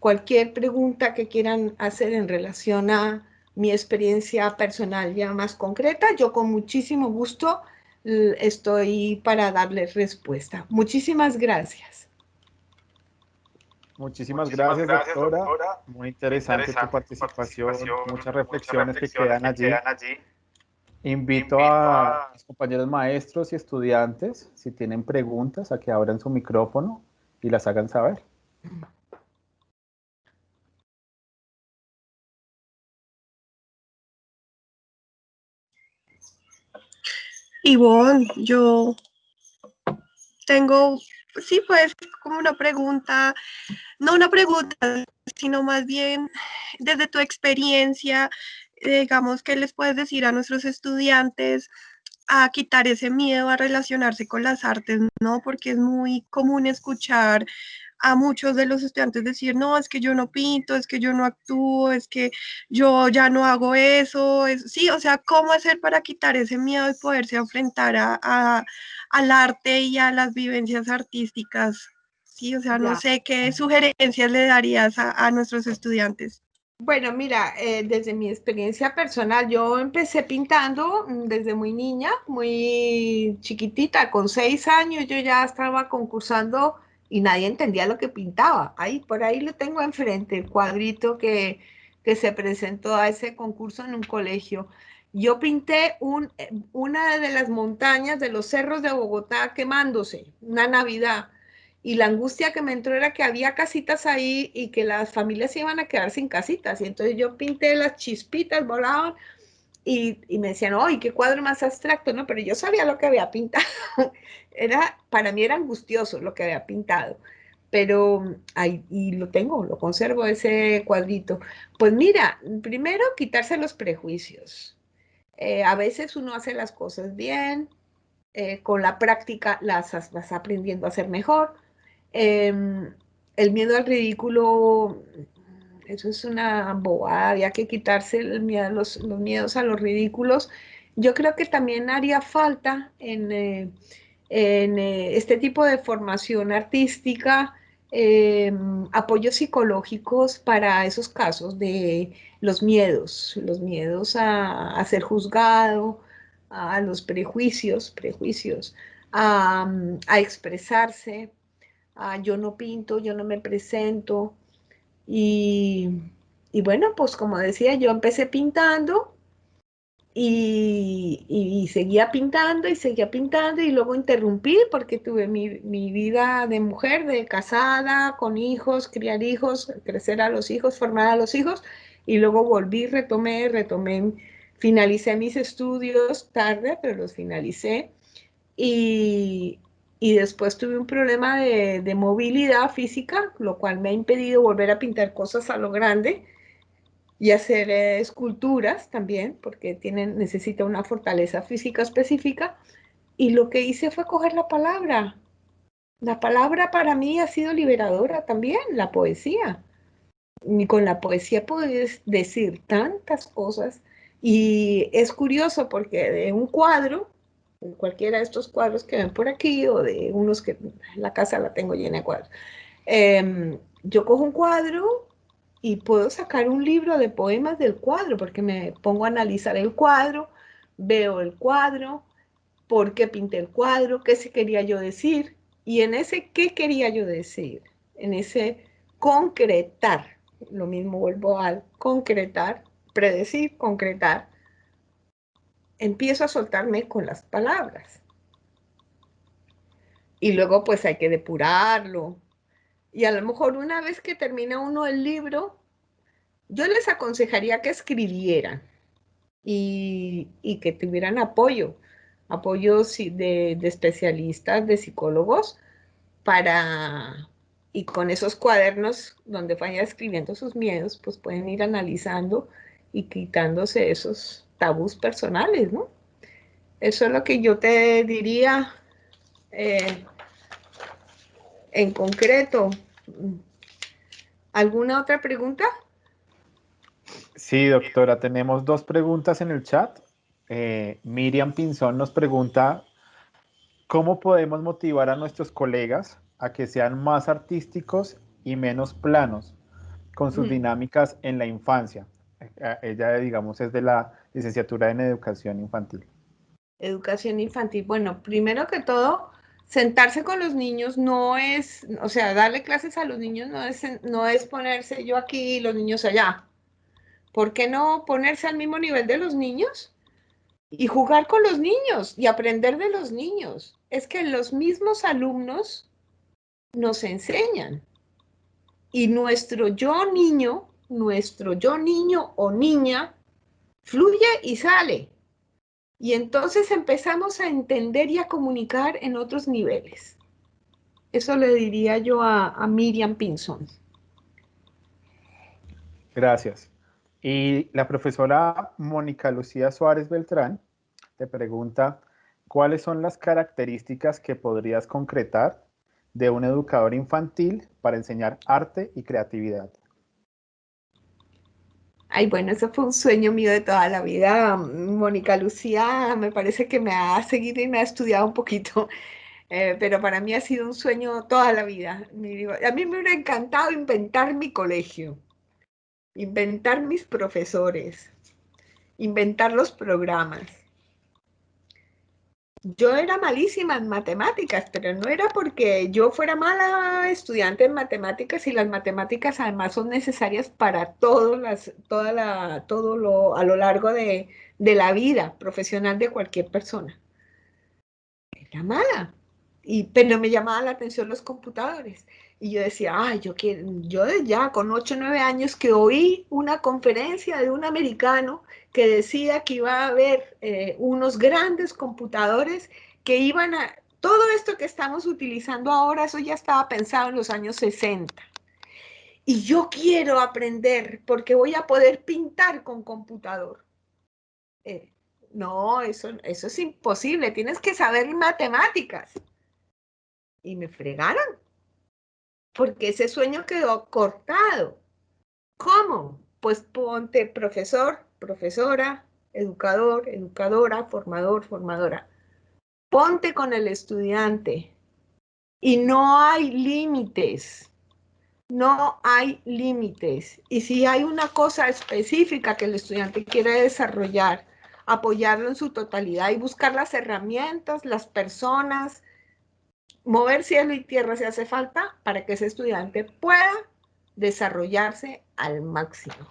Cualquier pregunta que quieran hacer en relación a mi experiencia personal ya más concreta, yo con muchísimo gusto estoy para darles respuesta. Muchísimas gracias. Muchísimas gracias, doctora. Muy interesante tu participación, muchas reflexiones que quedan allí. Invito a los compañeros maestros y estudiantes, si tienen preguntas, a que abran su micrófono y las hagan saber. Ivonne, yo tengo, sí, pues como una pregunta, no una pregunta, sino más bien desde tu experiencia, digamos, ¿qué les puedes decir a nuestros estudiantes a quitar ese miedo a relacionarse con las artes, ¿no? Porque es muy común escuchar a muchos de los estudiantes decir, no, es que yo no pinto, es que yo no actúo, es que yo ya no hago eso. Sí, o sea, ¿cómo hacer para quitar ese miedo y poderse enfrentar al arte y a las vivencias artísticas? Sí, o sea, no sé qué sugerencias le darías a nuestros estudiantes. Bueno, mira, desde mi experiencia personal, yo empecé pintando desde muy niña, muy chiquitita, con 6 años yo ya estaba concursando y nadie entendía lo que pintaba. Ahí, por ahí lo tengo enfrente, el cuadrito que se presentó a ese concurso en un colegio. Yo pinté una de las montañas de los cerros de Bogotá quemándose, una Navidad. Y la angustia que me entró era que había casitas ahí y que las familias se iban a quedar sin casitas. Y entonces yo pinté las chispitas, volaban y me decían, ¡ay, qué cuadro más abstracto! No, pero yo sabía lo que había pintado. Para mí era angustioso lo que había pintado. Pero ahí, y lo tengo, lo conservo ese cuadrito. Pues mira, primero quitarse los prejuicios. A veces uno hace las cosas bien, con la práctica las vas aprendiendo a hacer mejor. El miedo al ridículo, eso es una bobada, había que quitarse el miedo, los miedos a los ridículos. Yo creo que también haría falta en este tipo de formación artística apoyos psicológicos para esos casos de los miedos a ser juzgado, a los prejuicios, a expresarse, yo no pinto, yo no me presento, y, bueno, pues como decía, yo empecé pintando y seguía pintando y luego interrumpí porque tuve mi vida de mujer, de casada, con hijos, criar hijos, crecer a los hijos, formar a los hijos, y luego volví, retomé, finalicé mis estudios tarde, pero los finalicé, y, y después tuve un problema de movilidad física, lo cual me ha impedido volver a pintar cosas a lo grande y hacer esculturas también, porque necesita una fortaleza física específica. Y lo que hice fue coger la palabra. La palabra para mí ha sido liberadora también, la poesía. Y con la poesía puedes decir tantas cosas. Y es curioso porque de un cuadro, cualquiera de estos cuadros que ven por aquí, o de unos que la casa la tengo llena de cuadros, yo cojo un cuadro y puedo sacar un libro de poemas del cuadro, porque me pongo a analizar el cuadro, veo el cuadro, por qué pinté el cuadro, qué se quería yo decir, y en ese qué quería yo decir, en ese concretar, lo mismo vuelvo al concretar, predecir, concretar, empiezo a soltarme con las palabras. Y luego pues hay que depurarlo. Y a lo mejor una vez que termina uno el libro, yo les aconsejaría que escribieran y que tuvieran apoyo de especialistas, de psicólogos, y con esos cuadernos donde vayan escribiendo sus miedos, pues pueden ir analizando y quitándose esos tabús personales, ¿no? Eso es lo que yo te diría eh, en concreto. ¿Alguna otra pregunta? Sí, doctora, tenemos dos preguntas en el chat. Miriam Pinzón nos pregunta, ¿cómo podemos motivar a nuestros colegas a que sean más artísticos y menos planos con sus dinámicas en la infancia? Ella, digamos, es de la licenciatura en educación infantil. Educación infantil. Bueno, primero que todo, sentarse con los niños no es, o sea, darle clases a los niños no es ponerse yo aquí y los niños allá. ¿Por qué no ponerse al mismo nivel de los niños y jugar con los niños y aprender de los niños? Es que los mismos alumnos nos enseñan. Y nuestro yo niño o niña, fluye y sale. Y entonces empezamos a entender y a comunicar en otros niveles. Eso le diría yo a Miriam Pinzón. Gracias. Y la profesora Mónica Lucía Suárez Beltrán te pregunta, ¿cuáles son las características que podrías concretar de un educador infantil para enseñar arte y creatividad? Ay, bueno, eso fue un sueño mío de toda la vida. Mónica Lucía me parece que me ha seguido y me ha estudiado un poquito, pero para mí ha sido un sueño toda la vida. A mí me hubiera encantado inventar mi colegio, inventar mis profesores, inventar los programas. Yo era malísima en matemáticas, pero no era porque yo fuera mala estudiante en matemáticas, y las matemáticas además son necesarias para a lo largo de la vida profesional de cualquier persona. Era mala, pero me llamaban la atención los computadores. Y yo decía, ay, yo de ya con 8 o 9 años que oí una conferencia de un americano que decía que iba a haber unos grandes computadores que todo esto que estamos utilizando ahora, eso ya estaba pensado en los años 60. Y yo quiero aprender porque voy a poder pintar con computador. No, eso es imposible, tienes que saber matemáticas. Y me fregaron, porque ese sueño quedó cortado. ¿Cómo? Pues ponte profesor, profesora, educador, educadora, formador, formadora. Ponte con el estudiante y no hay límites. No hay límites. Y si hay una cosa específica que el estudiante quiere desarrollar, apoyarlo en su totalidad y buscar las herramientas, las personas, mover cielo y tierra si hace falta para que ese estudiante pueda desarrollarse al máximo.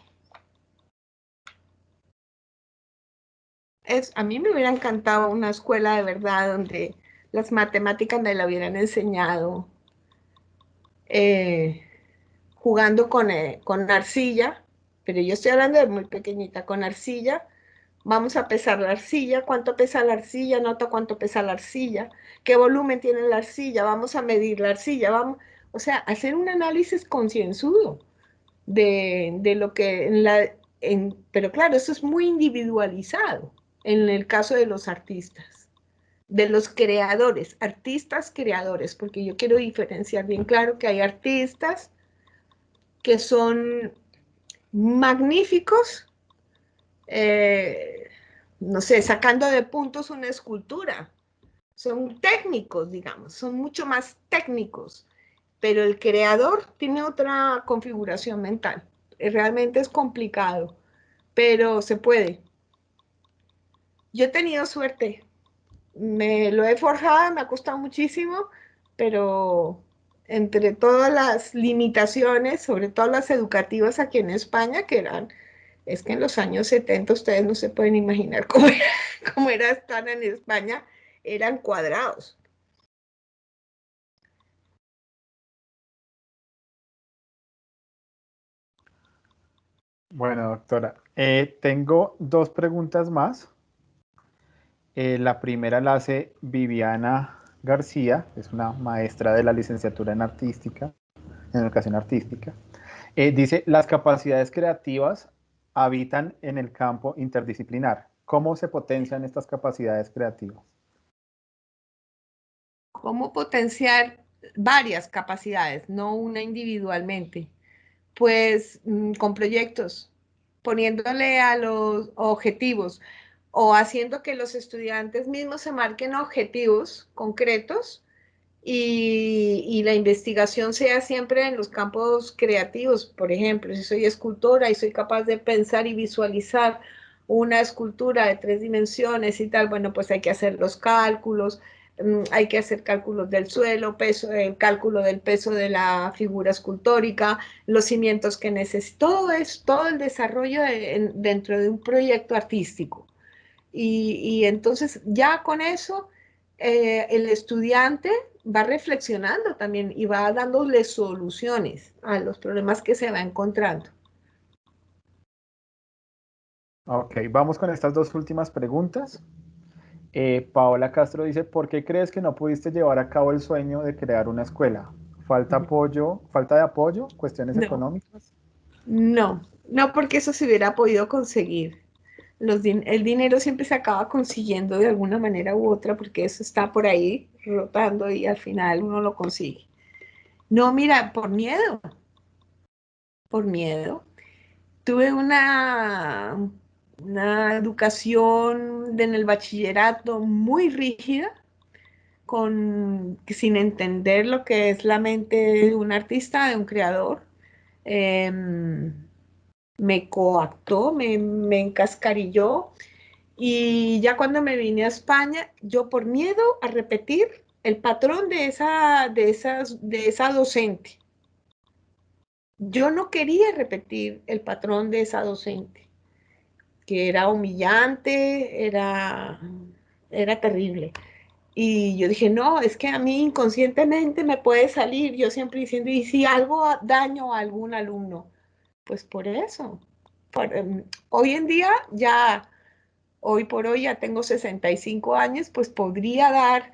A mí me hubiera encantado una escuela de verdad donde las matemáticas me la hubieran enseñado eh, jugando con arcilla, pero yo estoy hablando de muy pequeñita, con arcilla. Vamos a pesar la arcilla, cuánto pesa la arcilla, nota cuánto pesa la arcilla, qué volumen tiene la arcilla, vamos a medir la arcilla, vamos, o sea, hacer un análisis concienzudo de lo que pero claro, eso es muy individualizado en el caso de los artistas, de los creadores, artistas creadores, porque yo quiero diferenciar bien claro que hay artistas que son magníficos, eh, no sé, sacando de puntos una escultura. Son técnicos, digamos, son mucho más técnicos, pero el creador tiene otra configuración mental. Realmente es complicado, pero se puede. Yo he tenido suerte, me lo he forjado, me ha costado muchísimo, pero entre todas las limitaciones, sobre todo las educativas aquí en España, es que en los años 70 ustedes no se pueden imaginar cómo era estar en España, eran cuadrados. Bueno, doctora, tengo dos preguntas más. La primera la hace Viviana García, es una maestra de la licenciatura en educación artística. Dice, las capacidades creativas habitan en el campo interdisciplinar. ¿Cómo se potencian estas capacidades creativas? ¿Cómo potenciar varias capacidades, no una individualmente? Pues con proyectos, poniéndole a los objetivos o haciendo que los estudiantes mismos se marquen objetivos concretos y la investigación sea siempre en los campos creativos. Por ejemplo, si soy escultora y soy capaz de pensar y visualizar una escultura de 3 dimensiones y tal, bueno, pues hay que hacer los cálculos, hay que hacer cálculos del suelo, el cálculo del peso de la figura escultórica, los cimientos que necesito, todo el desarrollo dentro de un proyecto artístico. Y entonces ya con eso el estudiante va reflexionando también y va dándole soluciones a los problemas que se va encontrando. Ok, vamos con estas dos últimas preguntas. Paola Castro dice, ¿por qué crees que no pudiste llevar a cabo el sueño de crear una escuela? ¿Falta de apoyo? ¿Cuestiones No, económicas? no porque eso se hubiera podido conseguir. El dinero siempre se acaba consiguiendo de alguna manera u otra porque eso está por ahí rotando y al final uno lo consigue. No, mira, por miedo, por miedo. Tuve una educación en el bachillerato muy rígida, sin entender lo que es la mente de un artista, de un creador. Me coactó, me encascarilló y ya cuando me vine a España, yo por miedo a repetir el patrón de esa docente, yo no quería repetir el patrón de esa docente, que era humillante, era terrible. Y yo dije, no, es que a mí inconscientemente me puede salir, yo siempre diciendo, ¿y si algo daño a algún alumno? Pues por eso. Hoy en día ya, hoy por hoy ya tengo 65 años, pues podría dar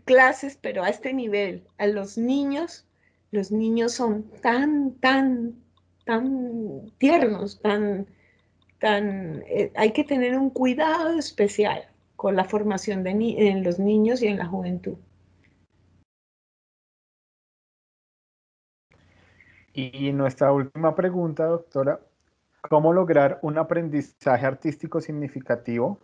clases, pero a este nivel, a los niños son tan tiernos, hay que tener un cuidado especial con la formación en los niños y en la juventud. Y nuestra última pregunta, doctora, ¿cómo lograr un aprendizaje artístico significativo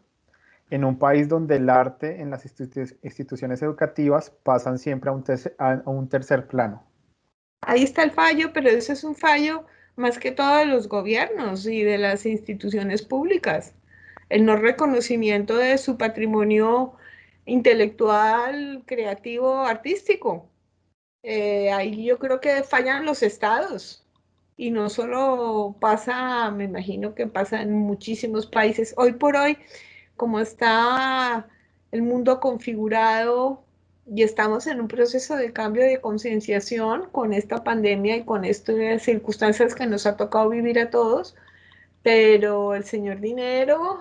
en un país donde el arte en las instituciones educativas pasan siempre a un tercer plano? Ahí está el fallo, pero ese es un fallo más que todo de los gobiernos y de las instituciones públicas. El no reconocimiento de su patrimonio intelectual, creativo, artístico. Ahí yo creo que fallan los estados. Y no solo pasa, me imagino que pasa en muchísimos países. Hoy por hoy, como está el mundo configurado y estamos en un proceso de cambio de concienciación con esta pandemia y con estas circunstancias que nos ha tocado vivir a todos, pero el señor dinero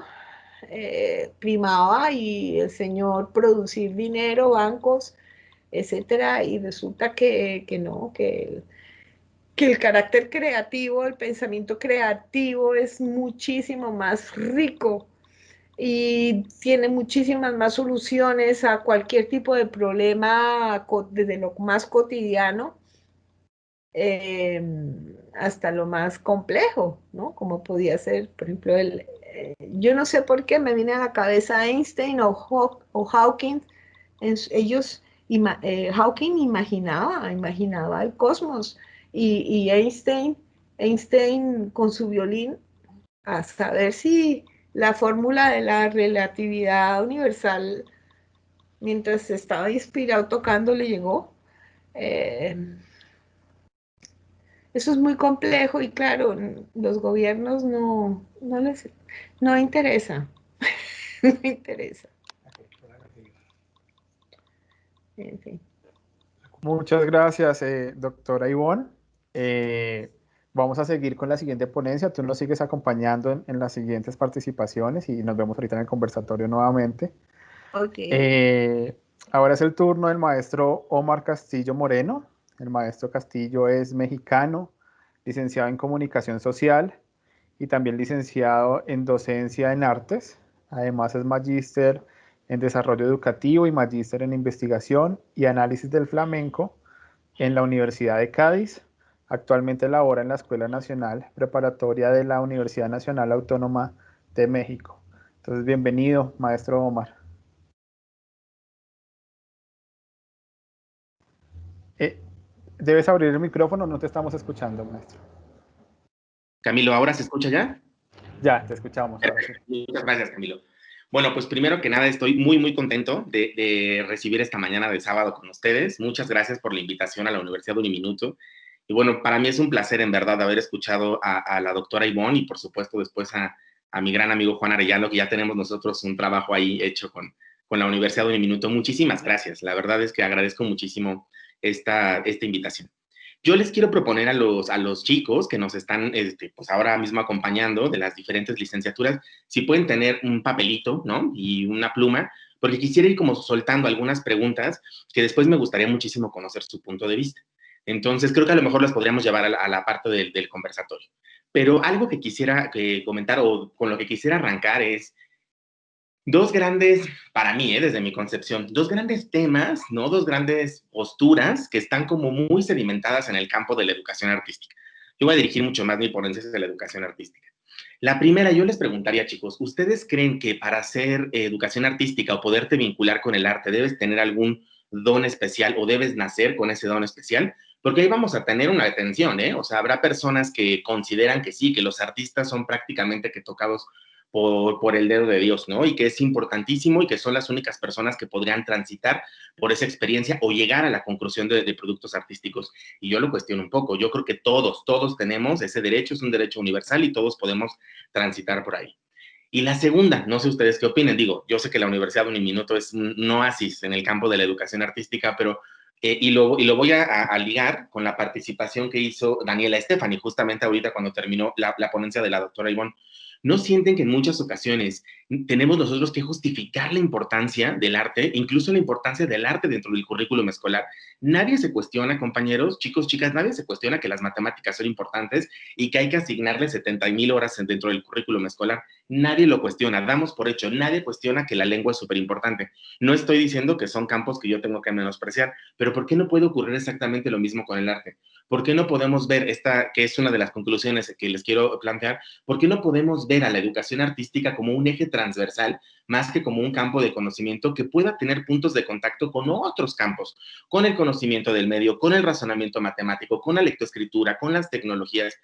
primaba y el señor producir dinero, bancos, etcétera, y resulta que no, que el carácter creativo, el pensamiento creativo es muchísimo más rico y tiene muchísimas más soluciones a cualquier tipo de problema, desde lo más cotidiano hasta lo más complejo, ¿no? Como podía ser, por ejemplo, yo no sé por qué me viene a la cabeza Einstein o Hawking. Ellos, Hawking imaginaba el cosmos y Einstein con su violín, a saber si la fórmula de la relatividad universal, mientras estaba inspirado tocando, le llegó. Eso es muy complejo y claro, los gobiernos no interesa, no interesa. En fin. Muchas gracias, doctora Ivonne. Vamos a seguir con la siguiente ponencia. Tú nos sigues acompañando en las siguientes participaciones y nos vemos ahorita en el conversatorio nuevamente. Ok. Ahora es el turno del maestro Omar Castillo Moreno. El maestro Castillo es mexicano, licenciado en Comunicación Social y también licenciado en Docencia en Artes. Además es magíster en Desarrollo Educativo y magíster en Investigación y Análisis del Flamenco en la Universidad de Cádiz. Actualmente labora en la Escuela Nacional Preparatoria de la Universidad Nacional Autónoma de México. Entonces, bienvenido, maestro Omar. Debes abrir el micrófono, no te estamos escuchando, maestro. Camilo, ¿ahora se escucha ya? Ya, te escuchamos. Ahora sí. Muchas gracias, Camilo. Bueno, pues primero que nada estoy muy, muy contento de recibir esta mañana de sábado con ustedes. Muchas gracias por la invitación a la Universidad Uniminuto. Y bueno, para mí es un placer en verdad haber escuchado a la doctora Ivonne y por supuesto después a mi gran amigo Juan Arellano, que ya tenemos nosotros un trabajo ahí hecho con la Universidad Uniminuto. Muchísimas gracias. La verdad es que agradezco muchísimo esta invitación. Yo les quiero proponer a los chicos que nos están pues ahora mismo acompañando de las diferentes licenciaturas, si pueden tener un papelito, ¿no? Y una pluma, porque quisiera ir como soltando algunas preguntas que después me gustaría muchísimo conocer su punto de vista. Entonces, creo que a lo mejor las podríamos llevar a la parte del conversatorio. Pero algo que quisiera comentar o con lo que quisiera arrancar es dos grandes, para mí, desde mi concepción, dos grandes temas, ¿no? Dos grandes posturas que están como muy sedimentadas en el campo de la educación artística. Yo voy a dirigir mucho más mi ponencia hacia la educación artística. La primera, yo les preguntaría, chicos, ¿ustedes creen que para hacer educación artística o poderte vincular con el arte debes tener algún don especial o debes nacer con ese don especial? Porque ahí vamos a tener una detención, ¿eh? O sea, habrá personas que consideran que sí, que los artistas son prácticamente que tocados por el dedo de Dios, ¿no? Y que es importantísimo y que son las únicas personas que podrían transitar por esa experiencia o llegar a la conclusión de productos artísticos. Y yo lo cuestiono un poco. Yo creo que todos tenemos ese derecho, es un derecho universal y todos podemos transitar por ahí. Y la segunda, no sé ustedes qué opinen, digo, yo sé que la Universidad Uniminuto es un oasis en el campo de la educación artística, pero y lo voy a ligar con la participación que hizo Daniela Estefani, justamente ahorita cuando terminó la ponencia de la doctora Ivonne. ¿No sienten que en muchas ocasiones tenemos nosotros que justificar la importancia del arte, incluso la importancia del arte dentro del currículum escolar? Nadie se cuestiona, compañeros, chicos, chicas, nadie se cuestiona que las matemáticas son importantes y que hay que asignarle 70,000 horas dentro del currículum escolar. Nadie lo cuestiona, damos por hecho, nadie cuestiona que la lengua es súper importante. No estoy diciendo que son campos que yo tengo que menospreciar, pero ¿por qué no puede ocurrir exactamente lo mismo con el arte? ¿Por qué no podemos ver esta, que es una de las conclusiones que les quiero plantear, por qué no podemos ver a la educación artística como un eje transversal, más que como un campo de conocimiento que pueda tener puntos de contacto con otros campos, con el conocimiento del medio, con el razonamiento matemático, con la lectoescritura, con las tecnologías?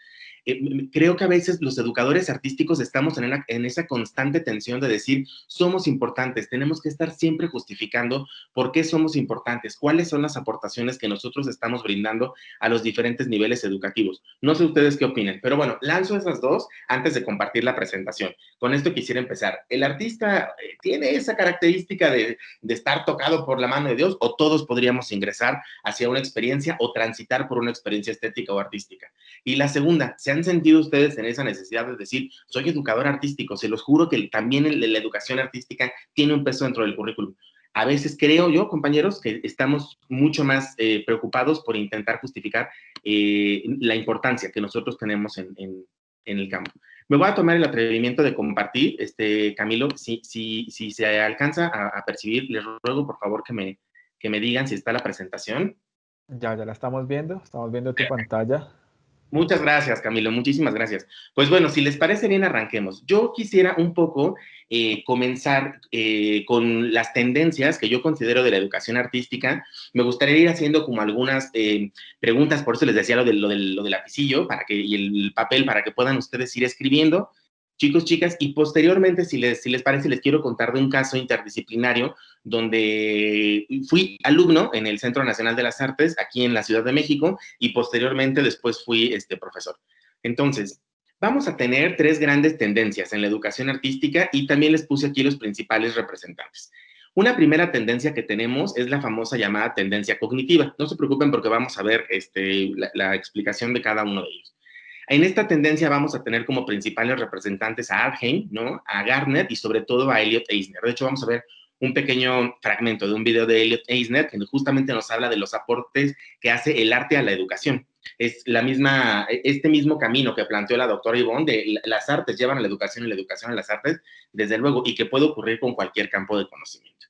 Creo que a veces los educadores artísticos estamos en esa constante tensión de decir, somos importantes, tenemos que estar siempre justificando por qué somos importantes, cuáles son las aportaciones que nosotros estamos brindando a los diferentes niveles educativos. No sé ustedes qué opinen, pero bueno, lanzo esas dos antes de compartir la presentación. Con esto quisiera empezar. El artista tiene esa característica de estar tocado por la mano de Dios, o todos podríamos ingresar hacia una experiencia o transitar por una experiencia estética o artística. Y la segunda, ¿se han sentido ustedes en esa necesidad de decir, soy educador artístico? Se los juro que también la educación artística tiene un peso dentro del currículum. A veces creo yo, compañeros, que estamos mucho más preocupados por intentar justificar la importancia que nosotros tenemos en el campo. Me voy a tomar el atrevimiento de compartir, Camilo, si se alcanza a percibir, les ruego por favor que me digan si está la presentación. Ya la estamos viendo tu pantalla. Muchas gracias, Camilo, muchísimas gracias. Pues bueno, si les parece bien, arranquemos. Yo quisiera un poco comenzar con las tendencias que yo considero de la educación artística. Me gustaría ir haciendo como algunas preguntas, por eso les decía lo del lapicillo y el papel para que puedan ustedes ir escribiendo, chicos, chicas, y posteriormente, si les parece, les quiero contar de un caso interdisciplinario donde fui alumno en el Centro Nacional de las Artes, aquí en la Ciudad de México, y posteriormente después fui profesor. Entonces, vamos a tener 3 grandes tendencias en la educación artística y también les puse aquí los principales representantes. Una primera tendencia que tenemos es la famosa llamada tendencia cognitiva. No se preocupen porque vamos a ver la explicación de cada uno de ellos. En esta tendencia vamos a tener como principales representantes a Ardheim, ¿no? A Gardner y sobre todo a Elliot Eisner. De hecho, vamos a ver un pequeño fragmento de un video de Elliot Eisner que justamente nos habla de los aportes que hace el arte a la educación. Es este mismo camino que planteó la doctora Yvonne de las artes llevan a la educación y la educación a las artes, desde luego, y que puede ocurrir con cualquier campo de conocimiento.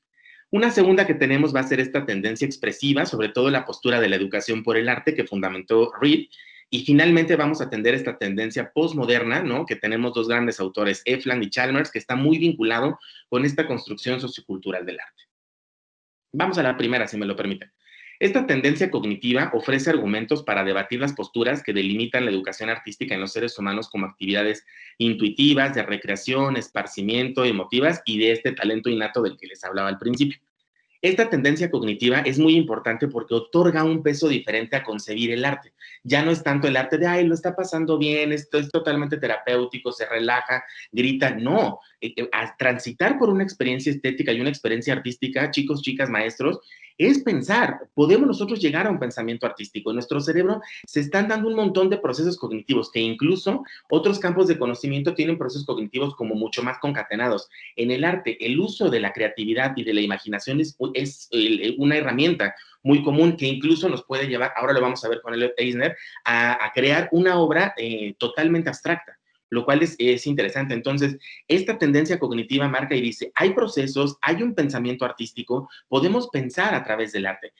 Una segunda que tenemos va a ser esta tendencia expresiva, sobre todo la postura de la educación por el arte que fundamentó Reed. Y finalmente vamos a atender esta tendencia postmoderna, ¿no? Que tenemos 2 grandes autores, Efland y Chalmers, que está muy vinculado con esta construcción sociocultural del arte. Vamos a la primera, si me lo permiten. Esta tendencia cognitiva ofrece argumentos para debatir las posturas que delimitan la educación artística en los seres humanos como actividades intuitivas, de recreación, esparcimiento, emotivas y de este talento innato del que les hablaba al principio. Esta tendencia cognitiva es muy importante porque otorga un peso diferente a concebir el arte. Ya no es tanto el arte de, ay, lo está pasando bien, esto es totalmente terapéutico, se relaja, grita. No, a transitar por una experiencia estética y una experiencia artística, chicos, chicas, maestros, es pensar, podemos nosotros llegar a un pensamiento artístico. En nuestro cerebro se están dando un montón de procesos cognitivos que incluso otros campos de conocimiento tienen procesos cognitivos como mucho más concatenados. En el arte, el uso de la creatividad y de la imaginación es una herramienta muy común que incluso nos puede llevar, ahora lo vamos a ver con Elliot Eisner, a crear una obra totalmente abstracta, lo cual es interesante. Entonces, esta tendencia cognitiva marca y dice, hay procesos, hay un pensamiento artístico, podemos pensar a través del arte.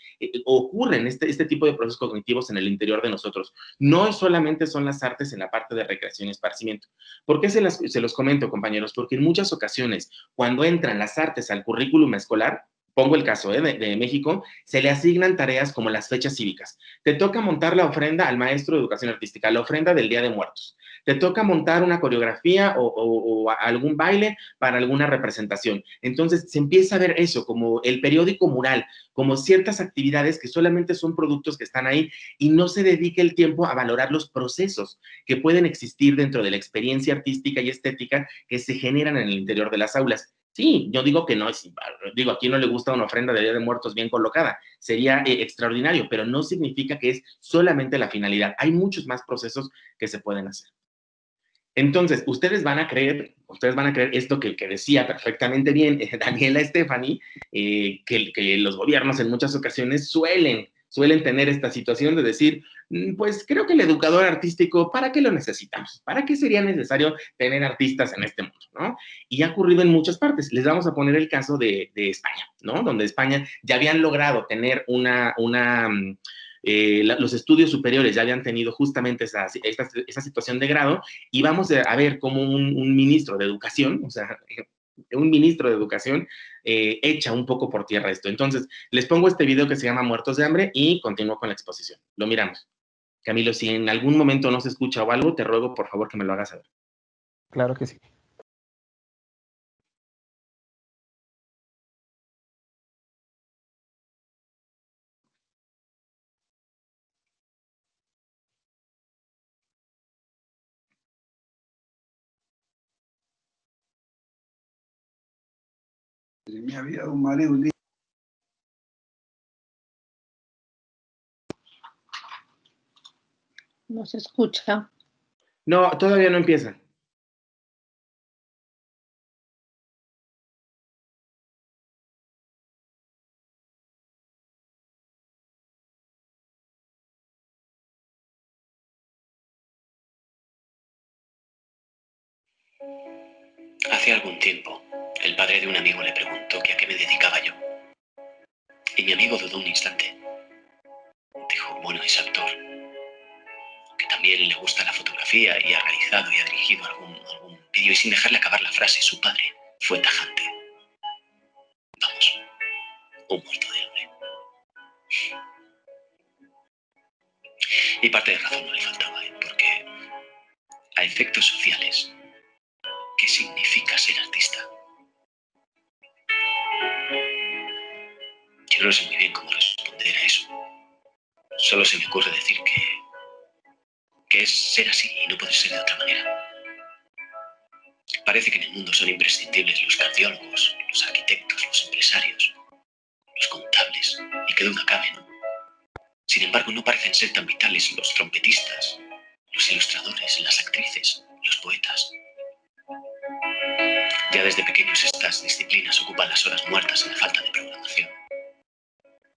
Ocurren este tipo de procesos cognitivos en el interior de nosotros. No solamente son las artes en la parte de recreación y esparcimiento. ¿Por qué se los comento, compañeros? Porque en muchas ocasiones, cuando entran las artes al currículum escolar, pongo el caso de México, se le asignan tareas como las fechas cívicas. Te toca montar la ofrenda al maestro de educación artística, la ofrenda del Día de Muertos. Te toca montar una coreografía o algún baile para alguna representación. Entonces se empieza a ver eso como el periódico mural, como ciertas actividades que solamente son productos que están ahí y no se dedica el tiempo a valorar los procesos que pueden existir dentro de la experiencia artística y estética que se generan en el interior de las aulas. Sí, yo digo que no, digo, a quién no le gusta una ofrenda de Día de Muertos bien colocada, sería extraordinario, pero no significa que es solamente la finalidad. Hay muchos más procesos que se pueden hacer. Entonces, ustedes van a creer esto que decía perfectamente bien Daniela Stephanie, que los gobiernos en muchas ocasiones suelen tener esta situación de decir, pues creo que el educador artístico, ¿para qué lo necesitamos? ¿Para qué sería necesario tener artistas en este mundo? ¿No? Y ha ocurrido en muchas partes. Les vamos a poner el caso de España, ¿no? Donde España ya habían logrado tener los estudios superiores ya habían tenido justamente esa situación de grado y vamos a ver cómo un ministro de educación, o sea, un ministro de educación echa un poco por tierra esto. Entonces, les pongo este video que se llama Muertos de Hambre y continúo con la exposición. Lo miramos. Camilo, si en algún momento no se escucha o algo, te ruego por favor que me lo hagas saber. Claro que sí. en mi vida un marido, un hijo. No se escucha. No, todavía no empieza. Hace algún tiempo, el padre de un amigo le preguntó que a qué me dedicaba yo. Y mi amigo dudó un instante. Dijo, bueno, es actor, que también le gusta la fotografía y ha realizado y ha dirigido algún vídeo, y sin dejarle acabar la frase, su padre fue tajante. Vamos, un muerto de hambre. Y parte de razón no le faltaba, porque a efectos sociales, ¿qué significa ser artista? Yo no sé muy bien cómo responder a eso. Solo se me ocurre decir que es ser así y no poder ser de otra manera. Parece que en el mundo son imprescindibles los cardiólogos, los arquitectos, los empresarios, los contables, y que duda cabe, ¿no? Sin embargo, no parecen ser tan vitales los trompetistas, los ilustradores, las actrices, los poetas. Ya desde pequeños estas disciplinas ocupan las horas muertas en la falta de programación.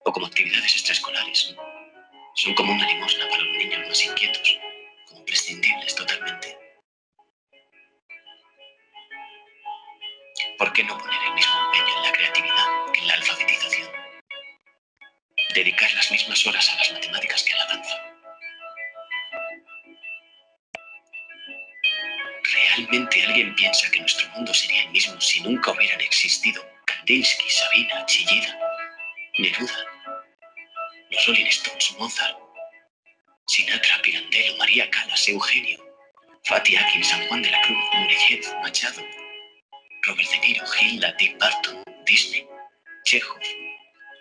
O como actividades extraescolares, ¿no? Son como una limosna para los niños más inquietos, como prescindibles totalmente. ¿Por qué no poner el mismo empeño en la creatividad que en la alfabetización? Dedicar las mismas horas a las matemáticas que a la danza. ¿Realmente alguien piensa que nuestro mundo sería el mismo si nunca hubieran existido Kandinsky, Sabina, Chillida, Neruda, los Rolling Stones, Mozart, Sinatra, Pirandello, María Callas, Eugenio, Fatih Akin, San Juan de la Cruz, Mureyev, Machado, Robert De Niro, Hilda, Dick Barton, Disney, Chekhov,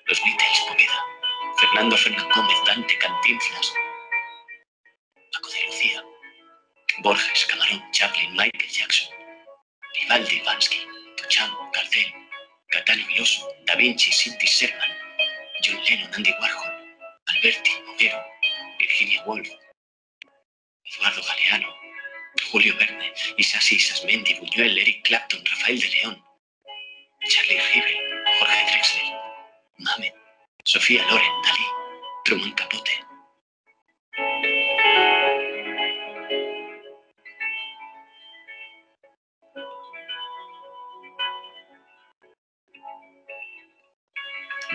los Beatles, Poveda, Fernando Fernández Gómez, Dante, Cantinflas, Paco de Lucía, Borges, Camarón, Chaplin, Michael Jackson, Vivaldi, Bansky, Duchamp, Gardel, Gaetano Veloso, Da Vinci, Cindy Sherman, John Lennon, Andy Warhol, Alberti, Homero, Virginia Woolf, Eduardo Galeano, Julio Verne, Isasi Isasmendi, Buñuel, Eric Clapton, Rafael de León, Charlie Rivel, Jorge Drexler, Mamet, Sofía Loren, Dalí, Truman Capote.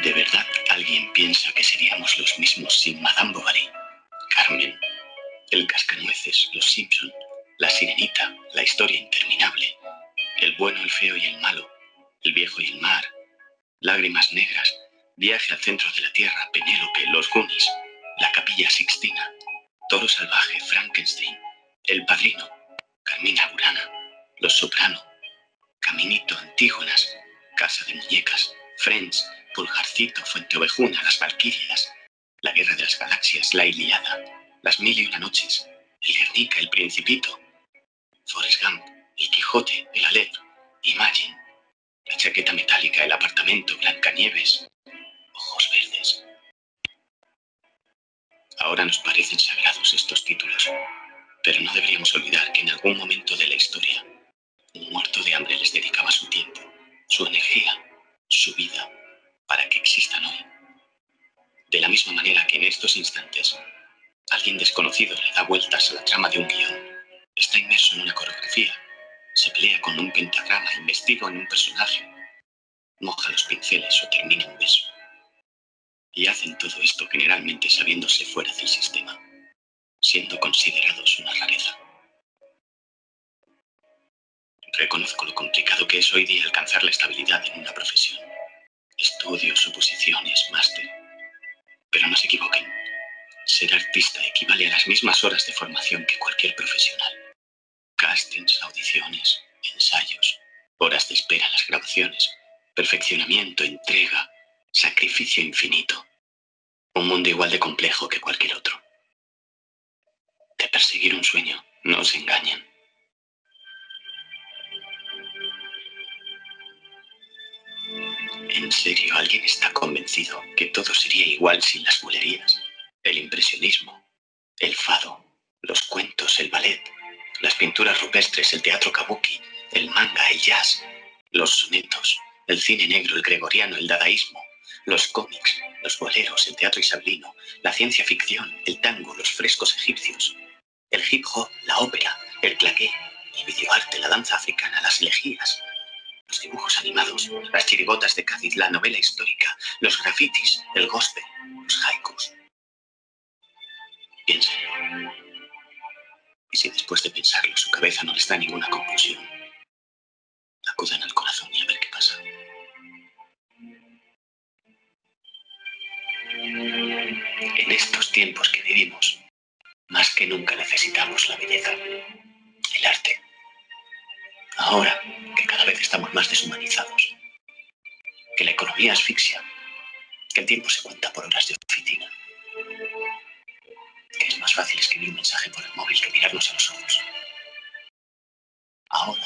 ¿De verdad alguien piensa que seríamos los mismos sin Madame Bovary, Carmen, el Cascanueces, los Simpson, la Sirenita, la historia interminable, el bueno, el feo y el malo, el viejo y el mar, Lágrimas negras, Viaje al centro de la tierra, Penélope, los Goonies, la Capilla Sixtina, Toro salvaje, Frankenstein, El padrino, Carmina Burana, Los Soprano, Caminito, Antígonas, Casa de muñecas, Friends, Pulgarcito, Fuente Ovejuna, Las Valquirias, La guerra de las galaxias, La Ilíada, Las mil y una noches, El Guernica, El Principito, Forrest Gump, El Quijote, El Aleph, Imagine, La chaqueta metálica, El apartamento, Blancanieves, Ojos verdes. Ahora nos parecen sagrados estos títulos, pero no deberíamos olvidar que en algún momento de la historia, un muerto de hambre les dedicaba su tiempo, su energía, su vida, para que existan hoy. De la misma manera que en estos instantes, alguien desconocido le da vueltas a la trama de un guión, está inmerso en una coreografía, se pelea con un pentagrama, investiga en un personaje, moja los pinceles o termina un beso. Y hacen todo esto generalmente sabiéndose fuera del sistema, siendo considerados una rareza. Reconozco lo complicado que es hoy día alcanzar la estabilidad en una profesión. Estudios, oposiciones, máster. Pero no se equivoquen. Ser artista equivale a las mismas horas de formación que cualquier profesional. Castings, audiciones, ensayos, horas de espera en las grabaciones, perfeccionamiento, entrega, sacrificio infinito. Un mundo igual de complejo que cualquier otro. De perseguir un sueño, no os engañen. ¿En serio alguien está convencido que todo sería igual sin las bulerías? El impresionismo, el fado, los cuentos, el ballet, las pinturas rupestres, el teatro kabuki, el manga, el jazz, los sonetos, el cine negro, el gregoriano, el dadaísmo, los cómics, los boleros, el teatro isabelino, la ciencia ficción, el tango, los frescos egipcios, el hip hop, la ópera, el claqué, el videoarte, la danza africana, las elegías, los dibujos animados, las chirigotas de Cádiz, la novela histórica, los grafitis, el gospel, los haikus. Piénsenlo. Y si después de pensarlo su cabeza no les da ninguna conclusión, acudan al corazón y a ver qué pasa. En estos tiempos que vivimos, más que nunca necesitamos la belleza, el arte. Ahora que cada vez estamos más deshumanizados, que la economía asfixia, que el tiempo se cuenta por horas de oficina, que es más fácil escribir un mensaje por el móvil que mirarnos a los ojos. Ahora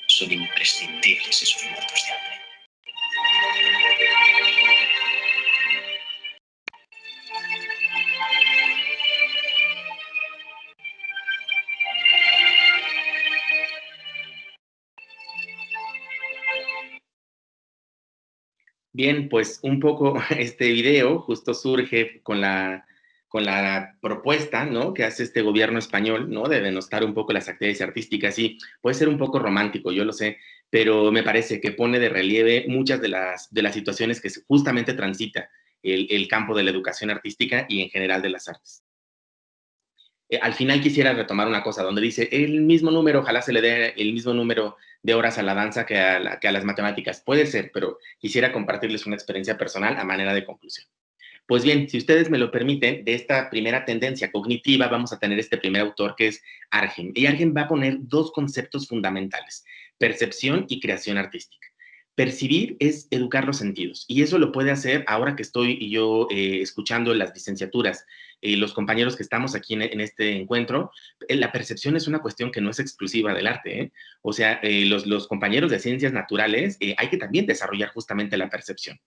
son imprescindibles esos muertos de hambre. Bien, pues un poco este video justo surge con la propuesta, ¿no?, que hace este gobierno español, ¿no?, de denostar un poco las actividades artísticas. Y puede ser un poco romántico, yo lo sé, pero me parece que pone de relieve muchas de las situaciones que justamente transita el campo de la educación artística y en general de las artes. Al final quisiera retomar una cosa donde dice el mismo número, ojalá se le dé el mismo número de horas a la danza que a las matemáticas. Puede ser, pero quisiera compartirles una experiencia personal a manera de conclusión. Pues bien, si ustedes me lo permiten, de esta primera tendencia cognitiva vamos a tener este primer autor que es Argem. Y Argem va a poner dos conceptos fundamentales, percepción y creación artística. Percibir es educar los sentidos, y eso lo puede hacer ahora que estoy yo escuchando las licenciaturas, los compañeros que estamos aquí en este encuentro. La percepción es una cuestión que no es exclusiva del arte, ¿eh? O sea, los compañeros de ciencias naturales hay que también desarrollar justamente la percepción.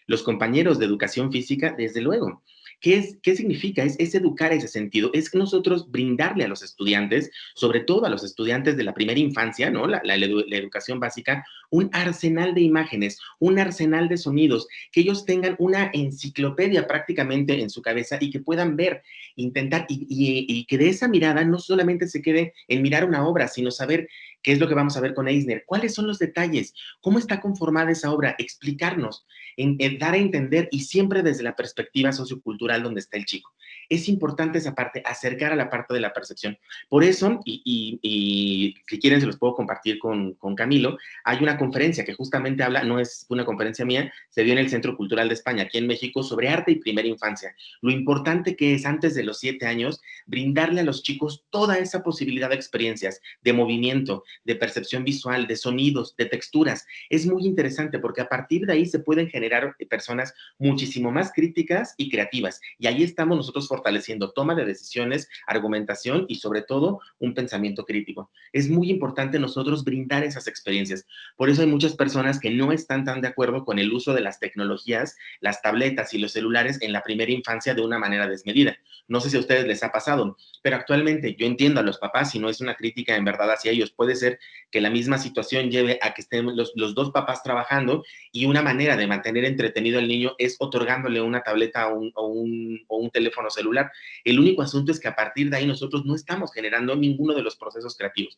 Los compañeros de educación física, desde luego. ¿Qué significa? Es educar ese sentido, es nosotros brindarle a los estudiantes, sobre todo a los estudiantes de la primera infancia, ¿no?, la educación básica, un arsenal de imágenes, un arsenal de sonidos, que ellos tengan una enciclopedia prácticamente en su cabeza y que puedan ver, intentar, y que de esa mirada no solamente se quede en mirar una obra, sino saber qué es lo que vamos a ver con Eisner, cuáles son los detalles, cómo está conformada esa obra, explicarnos, en dar a entender, y siempre desde la perspectiva sociocultural donde está el chico. Es importante esa parte, acercar a la parte de la percepción. Por eso, y si quieren se los puedo compartir con Camilo, hay una conferencia que justamente habla, no es una conferencia mía, se dio en el Centro Cultural de España, aquí en México, sobre arte y primera infancia. Lo importante que es, antes de los 7 años, brindarle a los chicos toda esa posibilidad de experiencias, de movimiento, de percepción visual, de sonidos, de texturas. Es muy interesante porque a partir de ahí se pueden generar personas muchísimo más críticas y creativas. Y ahí estamos nosotros fortaleciendo toma de decisiones, argumentación y sobre todo un pensamiento crítico. Es muy importante nosotros brindar esas experiencias. Por eso hay muchas personas que no están tan de acuerdo con el uso de las tecnologías, las tabletas y los celulares en la primera infancia de una manera desmedida. No sé si a ustedes les ha pasado, pero actualmente yo entiendo a los papás, y no es una crítica en verdad hacia ellos. Puede ser que la misma situación lleve a que estén los dos papás trabajando, y una manera de mantener entretenido al niño es otorgándole una tableta o un teléfono celular. El único asunto es que a partir de ahí nosotros no estamos generando ninguno de los procesos creativos.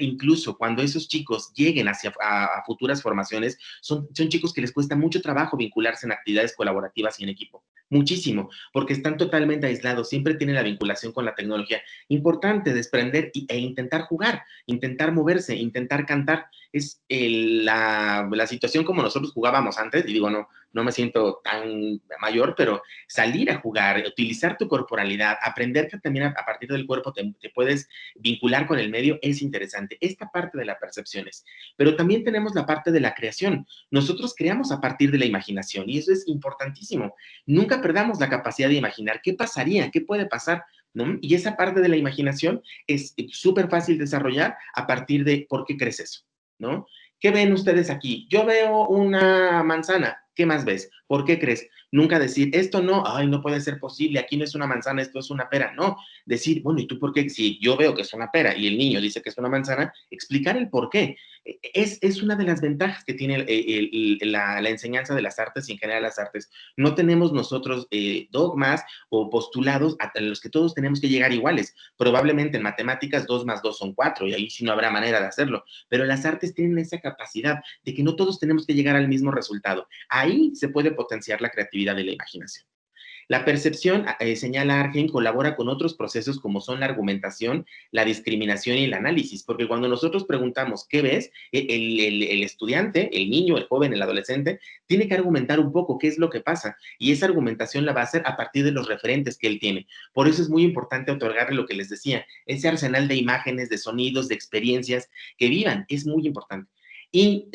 Incluso cuando esos chicos lleguen a futuras formaciones, son chicos que les cuesta mucho trabajo vincularse en actividades colaborativas y en equipo. Muchísimo, porque están totalmente aislados, siempre tienen la vinculación con la tecnología. Importante desprender e intentar jugar, intentar moverse, intentar cantar. Es la situación como nosotros jugábamos antes, y digo, no me siento tan mayor, pero salir a jugar, utilizar tu corporalidad, aprender que también a partir del cuerpo te puedes vincular con el medio, es interesante. Esta parte de las percepciones. Pero también tenemos la parte de la creación. Nosotros creamos a partir de la imaginación, y eso es importantísimo. Nunca perdamos la capacidad de imaginar qué pasaría, qué puede pasar, ¿no? Y esa parte de la imaginación es súper fácil desarrollar a partir de por qué crees eso, ¿no? ¿Qué ven ustedes aquí? Yo veo una manzana. ¿Qué más ves? ¿Por qué crees? Nunca decir, esto no, ay, no puede ser posible, aquí no es una manzana, esto es una pera. No, decir, bueno, ¿y tú por qué? Si yo veo que es una pera y el niño dice que es una manzana, explicar el por qué. Es una de las ventajas que tiene la enseñanza de las artes y en general las artes. No tenemos nosotros dogmas o postulados a los que todos tenemos que llegar iguales. Probablemente en matemáticas 2 más 2 son 4 y ahí sí no habrá manera de hacerlo, pero las artes tienen esa capacidad de que no todos tenemos que llegar al mismo resultado. Ahí se puede potenciar la creatividad y la imaginación. La percepción, señala Argent, colabora con otros procesos como son la argumentación, la discriminación y el análisis, porque cuando nosotros preguntamos ¿qué ves? El estudiante, el niño, el joven, el adolescente, tiene que argumentar un poco qué es lo que pasa y esa argumentación la va a hacer a partir de los referentes que él tiene. Por eso es muy importante otorgarle lo que les decía, ese arsenal de imágenes, de sonidos, de experiencias que vivan, es muy importante. Y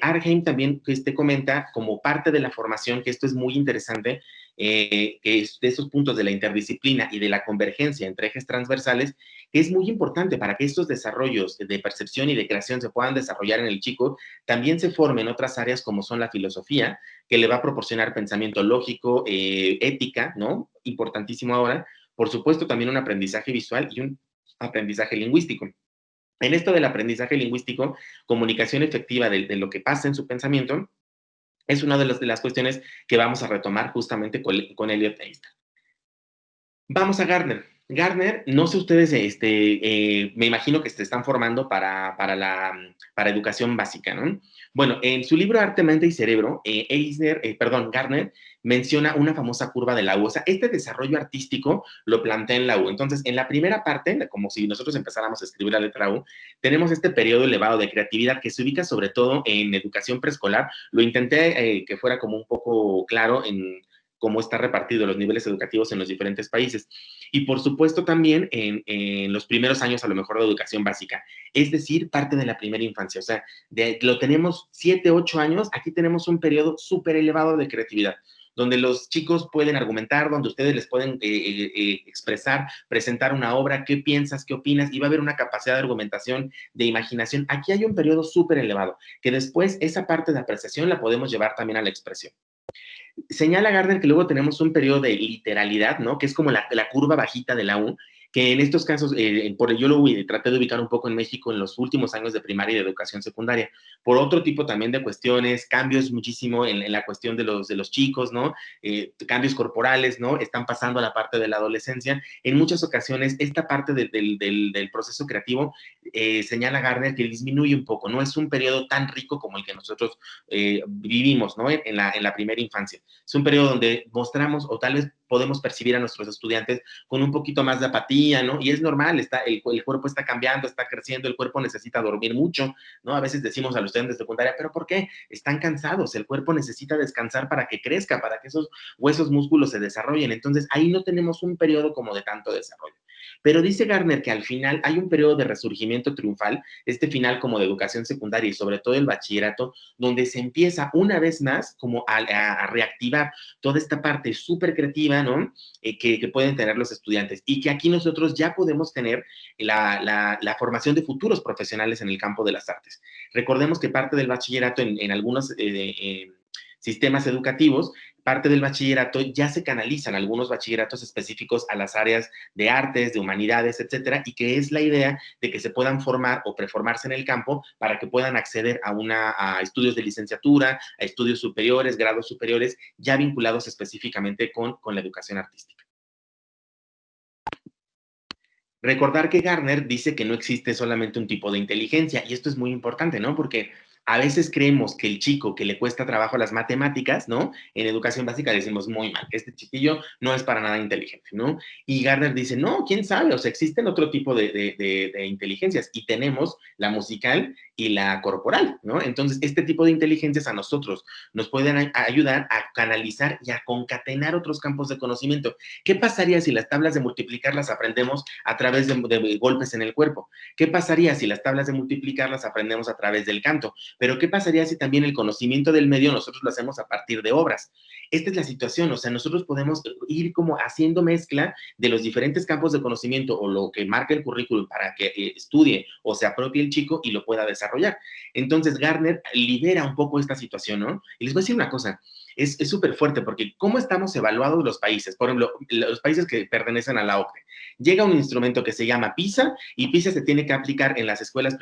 Argent también comenta como parte de la formación, que esto es muy interesante, que es de esos puntos de la interdisciplina y de la convergencia entre ejes transversales, que es muy importante para que estos desarrollos de percepción y de creación se puedan desarrollar en el chico, también se formen otras áreas como son la filosofía, que le va a proporcionar pensamiento lógico, ética, ¿no? Importantísimo ahora, por supuesto también un aprendizaje visual y un aprendizaje lingüístico. En esto del aprendizaje lingüístico, comunicación efectiva de lo que pasa en su pensamiento, es una de las cuestiones que vamos a retomar justamente con Elliot Einstein. Vamos a Gardner. Gardner, no sé ustedes, me imagino que se están formando para educación básica, ¿no? Bueno, en su libro Arte, Mente y Cerebro, Gardner menciona una famosa curva de la U. O sea, este desarrollo artístico lo plantea en la U. Entonces, en la primera parte, como si nosotros empezáramos a escribir la letra U, tenemos este periodo elevado de creatividad que se ubica sobre todo en educación preescolar. Lo intenté que fuera como un poco claro en cómo está repartido los niveles educativos en los diferentes países. Y por supuesto también en los primeros años a lo mejor de educación básica, es decir, parte de la primera infancia. O sea, lo tenemos 7, 8 años, aquí tenemos un periodo súper elevado de creatividad, donde los chicos pueden argumentar, donde ustedes les pueden expresar, presentar una obra, qué piensas, qué opinas, y va a haber una capacidad de argumentación, de imaginación. Aquí hay un periodo súper elevado, que después esa parte de apreciación la podemos llevar también a la expresión. Señala Gardner que luego tenemos un periodo de literalidad, ¿no? Que es como la curva bajita de la U, que en estos casos, yo lo traté de ubicar un poco en México en los últimos años de primaria y de educación secundaria, por otro tipo también de cuestiones, cambios muchísimo en la cuestión de los chicos, ¿no? Cambios corporales, ¿no? Están pasando a la parte de la adolescencia. En muchas ocasiones, esta parte del proceso creativo, señala Gardner que disminuye un poco, no es un periodo tan rico como el que nosotros vivimos, ¿no? En la primera infancia. Es un periodo donde mostramos o tal vez podemos percibir a nuestros estudiantes con un poquito más de apatía, ¿no? Y es normal, el cuerpo está cambiando, está creciendo, el cuerpo necesita dormir mucho, ¿no? A veces decimos a los estudiantes de secundaria, ¿pero por qué? Están cansados, el cuerpo necesita descansar para que crezca, para que esos huesos, músculos se desarrollen. Entonces, ahí no tenemos un periodo como de tanto desarrollo. Pero dice Gardner que al final hay un periodo de resurgimiento triunfal, este final como de educación secundaria y sobre todo el bachillerato, donde se empieza una vez más como a reactivar toda esta parte súper creativa, ¿no? Que pueden tener los estudiantes y que aquí nosotros ya podemos tener la formación de futuros profesionales en el campo de las artes. Recordemos que parte del bachillerato en algunos sistemas educativos, parte del bachillerato ya se canalizan algunos bachilleratos específicos a las áreas de artes, de humanidades, etcétera, y que es la idea de que se puedan formar o preformarse en el campo para que puedan acceder a estudios de licenciatura, a estudios superiores, grados superiores, ya vinculados específicamente con la educación artística. Recordar que Gardner dice que no existe solamente un tipo de inteligencia, y esto es muy importante, ¿no? Porque a veces creemos que el chico que le cuesta trabajo las matemáticas, ¿no? En educación básica decimos muy mal, que este chiquillo no es para nada inteligente, ¿no? Y Gardner dice, no, quién sabe, o sea, existen otro tipo de inteligencias y tenemos la musical y la corporal, ¿no? Entonces, este tipo de inteligencias a nosotros nos pueden ayudar a canalizar y a concatenar otros campos de conocimiento. ¿Qué pasaría si las tablas de multiplicar las aprendemos a través de golpes en el cuerpo? ¿Qué pasaría si las tablas de multiplicar las aprendemos a través del canto? Pero ¿qué pasaría si también el conocimiento del medio nosotros lo hacemos a partir de obras? esta es la situación, o sea, nosotros podemos ir como haciendo mezcla de los diferentes campos de conocimiento o lo que marca el currículum para que estudie o se apropie el chico y lo pueda desarrollar. Entonces, Gardner libera un poco esta situación, ¿no? Y les voy a decir una cosa, es súper fuerte porque ¿cómo estamos evaluados los países? Por ejemplo, los países que pertenecen a la OCDE. Llega un instrumento que se llama PISA y PISA se tiene que aplicar en las escuelas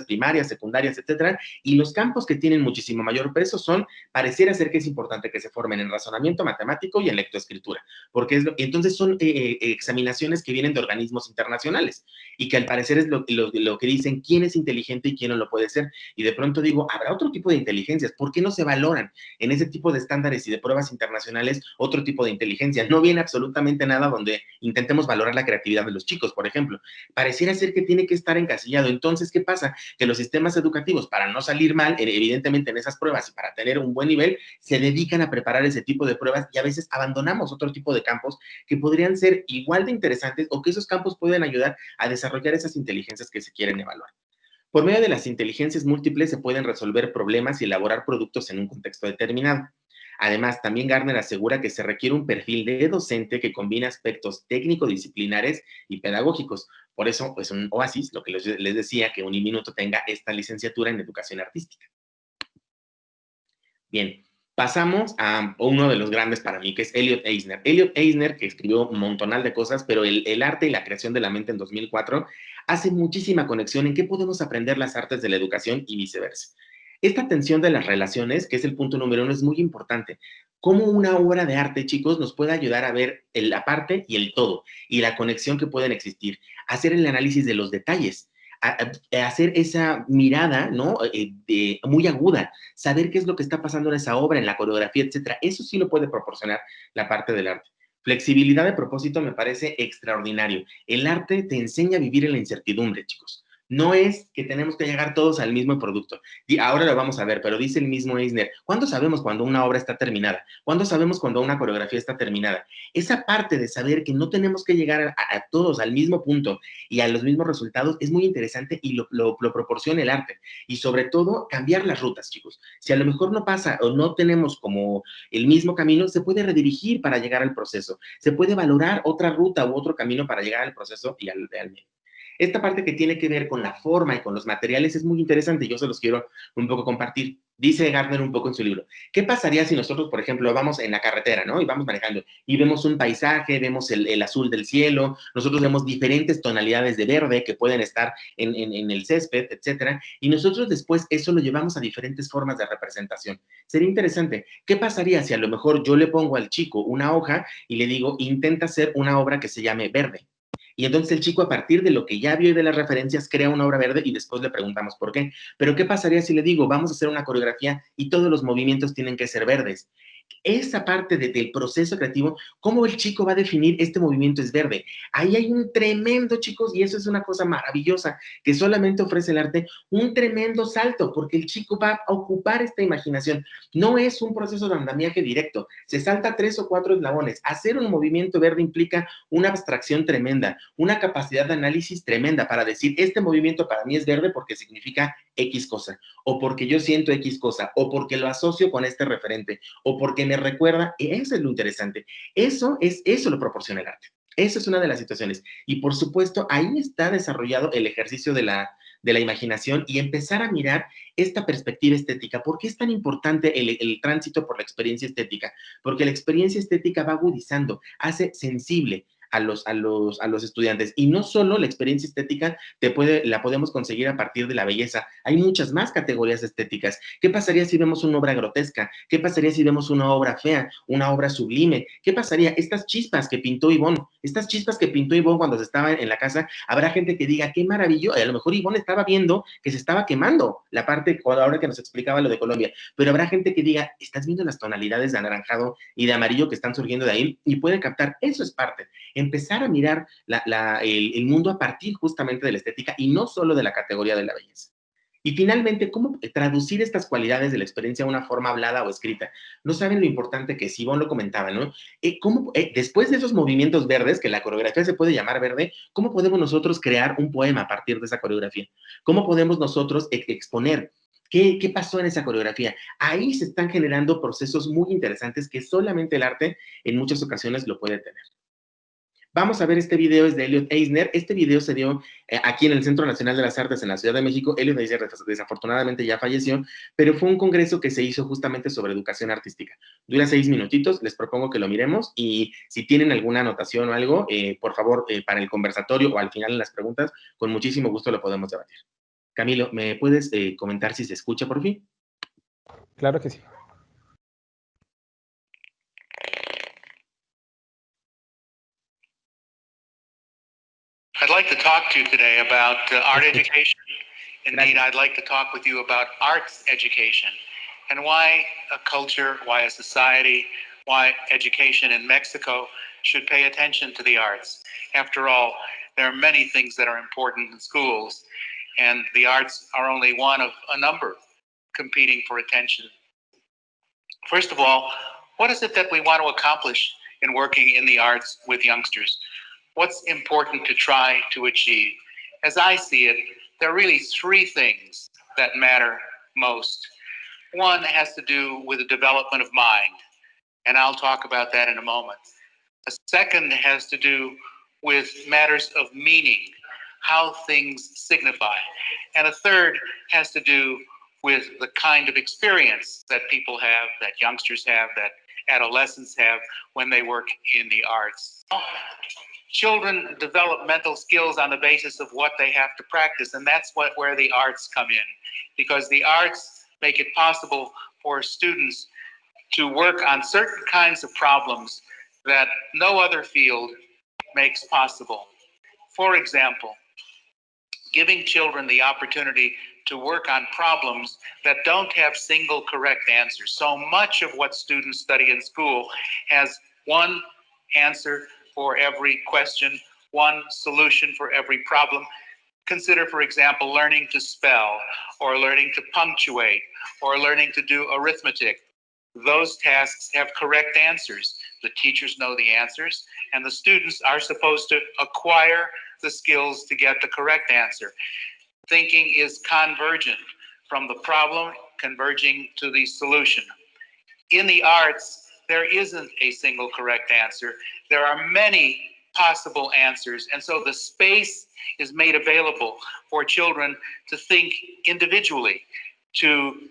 primarias, secundarias, etcétera, y los campos que tienen muchísimo mayor peso son, pareciera ser que es importante que se formen en razonamiento matemático y en lectoescritura, porque entonces son examinaciones que vienen de organismos internacionales y que al parecer es lo que dicen quién es inteligente y quién no lo puede ser. Y de pronto digo, ¿habrá otro tipo de inteligencias? ¿Por qué no se valoran en ese tipo de estándares y de pruebas internacionales otro tipo de inteligencia? No viene absolutamente nada donde intentemos valorar la creatividad de los chicos, por ejemplo. Pareciera ser que tiene que estar encasillado. Entonces, ¿qué pasa? Que los sistemas educativos, para no salir mal, evidentemente en esas pruebas y para tener un buen nivel, se dedican a preparar ese tipo de pruebas y a veces abandonamos otro tipo de campos que podrían ser igual de interesantes o que esos campos pueden ayudar a desarrollar esas inteligencias que se quieren evaluar. Por medio de las inteligencias múltiples se pueden resolver problemas y elaborar productos en un contexto determinado. Además, también Gardner asegura que se requiere un perfil de docente que combine aspectos técnico-disciplinares y pedagógicos. Por eso, pues un oasis, lo que les decía, que Uniminuto tenga esta licenciatura en educación artística. Bien, pasamos a uno de los grandes para mí, que es Elliot Eisner. Elliot Eisner, que escribió un montonal de cosas, pero el arte y la creación de la mente en 2004 hace muchísima conexión en qué podemos aprender las artes de la educación y viceversa. Esta tensión de las relaciones, que es el punto número 1, es muy importante. Cómo una obra de arte, chicos, nos puede ayudar a ver la parte y el todo, y la conexión que pueden existir, hacer el análisis de los detalles, hacer esa mirada, ¿no? Muy aguda, saber qué es lo que está pasando en esa obra, en la coreografía, etcétera. Eso sí lo puede proporcionar la parte del arte. Flexibilidad de propósito me parece extraordinario. El arte te enseña a vivir en la incertidumbre, chicos. No es que tenemos que llegar todos al mismo producto. Y ahora lo vamos a ver, pero dice el mismo Eisner, ¿cuándo sabemos cuando una obra está terminada? ¿Cuándo sabemos cuando una coreografía está terminada? Esa parte de saber que no tenemos que llegar a todos al mismo punto y a los mismos resultados es muy interesante y lo proporciona el arte. Y sobre todo, cambiar las rutas, chicos. Si a lo mejor no pasa o no tenemos como el mismo camino, se puede redirigir para llegar al proceso. Se puede valorar otra ruta u otro camino para llegar al proceso y al medio. Esta parte que tiene que ver con la forma y con los materiales es muy interesante y yo se los quiero un poco compartir. Dice Gardner un poco en su libro, ¿qué pasaría si nosotros, por ejemplo, vamos en la carretera, ¿no? Y vamos manejando y vemos un paisaje, vemos el azul del cielo, nosotros vemos diferentes tonalidades de verde que pueden estar en el césped, etcétera, y nosotros después eso lo llevamos a diferentes formas de representación. Sería interesante, ¿qué pasaría si a lo mejor yo le pongo al chico una hoja y le digo, intenta hacer una obra que se llame Verde? Y entonces el chico, a partir de lo que ya vio y de las referencias, crea una obra verde y después le preguntamos por qué. Pero ¿qué pasaría si le digo, vamos a hacer una coreografía y todos los movimientos tienen que ser verdes? Esa parte del proceso creativo, cómo el chico va a definir este movimiento es verde. Ahí hay un tremendo, chicos, y eso es una cosa maravillosa, que solamente ofrece el arte, un tremendo salto, porque el chico va a ocupar esta imaginación. No es un proceso de andamiaje directo, se salta 3 o 4 eslabones. Hacer un movimiento verde implica una abstracción tremenda, una capacidad de análisis tremenda para decir, este movimiento para mí es verde porque significa X cosa, o porque yo siento X cosa, o porque lo asocio con este referente, o porque me recuerda, y eso es lo interesante. Eso lo proporciona el arte. Esa es una de las situaciones. Y por supuesto, ahí está desarrollado el ejercicio de la imaginación y empezar a mirar esta perspectiva estética. ¿Por qué es tan importante el tránsito por la experiencia estética? Porque la experiencia estética va agudizando, hace sensible a los estudiantes. Y no solo la experiencia estética la podemos conseguir a partir de la belleza. Hay muchas más categorías estéticas. ¿Qué pasaría si vemos una obra grotesca? ¿Qué pasaría si vemos una obra fea? ¿Una obra sublime? ¿Qué pasaría? Estas chispas que pintó Ivonne cuando se estaba en la casa, habrá gente que diga, qué maravilloso. A lo mejor Ivonne estaba viendo que se estaba quemando la parte, ahora que nos explicaba lo de Colombia, pero habrá gente que diga, estás viendo las tonalidades de anaranjado y de amarillo que están surgiendo de ahí, y puede captar. Eso es parte. Empezar a mirar el mundo a partir justamente de la estética y no solo de la categoría de la belleza. Y finalmente, ¿cómo traducir estas cualidades de la experiencia a una forma hablada o escrita? No saben lo importante que es, Ivonne lo comentaba, ¿no? Después de esos movimientos verdes, que la coreografía se puede llamar verde, ¿cómo podemos nosotros crear un poema a partir de esa coreografía? ¿Cómo podemos nosotros exponer ¿Qué pasó en esa coreografía? Ahí se están generando procesos muy interesantes que solamente el arte en muchas ocasiones lo puede tener. Vamos a ver este video, es de Elliot Eisner. Este video se dio aquí en el Centro Nacional de las Artes en la Ciudad de México. Elliot Eisner desafortunadamente ya falleció, pero fue un congreso que se hizo justamente sobre educación artística. Dura 6 minutitos, les propongo que lo miremos y si tienen alguna anotación o algo, por favor, para el conversatorio o al final en las preguntas, con muchísimo gusto lo podemos debatir. Camilo, ¿me puedes comentar si se escucha por fin? Claro que sí. I'd like to talk to you today about art education. Indeed, I'd like to talk with you about arts education and why a culture, why a society, why education in Mexico should pay attention to the arts. After all, there are many things that are important in schools, and the arts are only one of a number competing for attention. First of all, what is it that we want to accomplish in working in the arts with youngsters? What's important to try to achieve? As I see it, there are really three things that matter most. One has to do with the development of mind, and I'll talk about that in a moment. A second has to do with matters of meaning, how things signify. And a third has to do with the kind of experience that people have, that youngsters have, that adolescents have when they work in the arts. Children develop mental skills on the basis of what they have to practice, and that's where the arts come in, because the arts make it possible for students to work on certain kinds of problems that no other field makes possible. For example, giving children the opportunity to work on problems that don't have single correct answers. So much of what students study in school has one answer for every question, one solution for every problem. Consider, for example, learning to spell, or learning to punctuate, or learning to do arithmetic. Those tasks have correct answers. The teachers know the answers, and the students are supposed to acquire the skills to get the correct answer. Thinking is convergent from the problem, converging to the solution. In the arts, there isn't a single correct answer. There are many possible answers, and so the space is made available for children to think individually, to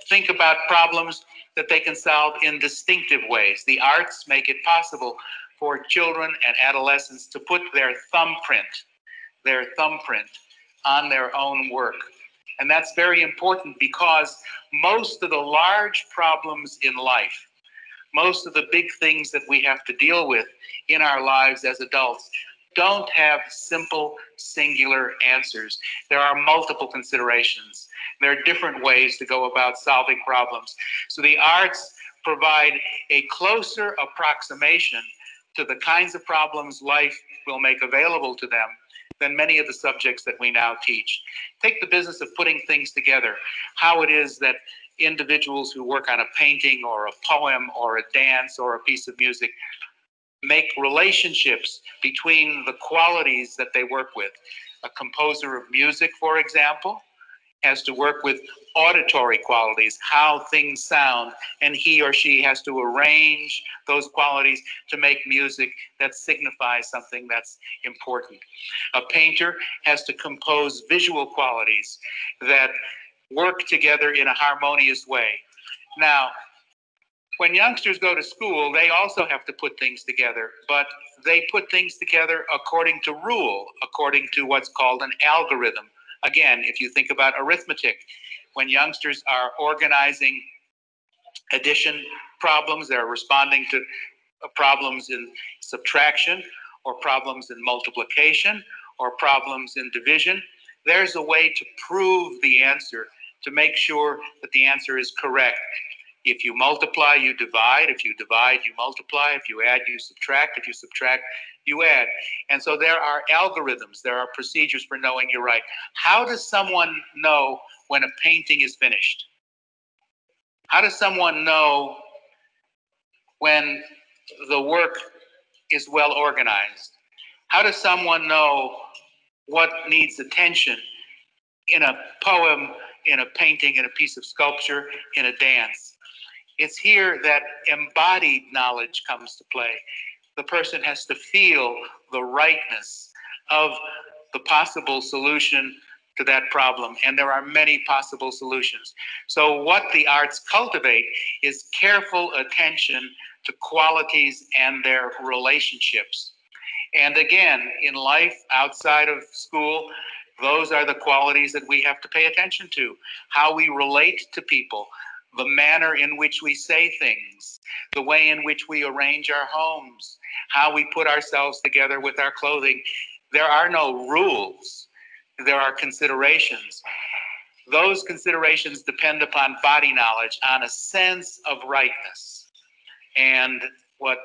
think about problems that they can solve in distinctive ways. The arts make it possible for children and adolescents to put their thumbprint on their own work. And that's very important because most of the large problems in life, most of the big things that we have to deal with in our lives as adults don't have simple, singular answers. There are multiple considerations. There are different ways to go about solving problems. So the arts provide a closer approximation to the kinds of problems life will make available to them than many of the subjects that we now teach. Take the business of putting things together, how it is that individuals who work on a painting or a poem or a dance or a piece of music make relationships between the qualities that they work with. A composer of music, for example, has to work with auditory qualities, how things sound, and he or she has to arrange those qualities to make music that signifies something that's important. A painter has to compose visual qualities that work together in a harmonious way. Now, when youngsters go to school, they also have to put things together, but they put things together according to rule, according to what's called an algorithm. Again, if you think about arithmetic, when youngsters are organizing addition problems, they're responding to problems in subtraction, or problems in multiplication, or problems in division, there's a way to prove the answer, to make sure that the answer is correct. If you multiply, you divide. If you divide, you multiply. If you add, you subtract. If you subtract, you add. And so there are algorithms, there are procedures for knowing you're right. How does someone know when a painting is finished? How does someone know when the work is well organized? How does someone know what needs attention in a poem, in a painting, in a piece of sculpture, in a dance. It's here that embodied knowledge comes to play. The person has to feel the rightness of the possible solution to that problem, and there are many possible solutions. So what the arts cultivate is careful attention to qualities and their relationships. And again, in life outside of school, those are the qualities that we have to pay attention to. How we relate to people, the manner in which we say things, the way in which we arrange our homes, how we put ourselves together with our clothing. There are no rules. There are considerations. Those considerations depend upon body knowledge, on a sense of rightness. And what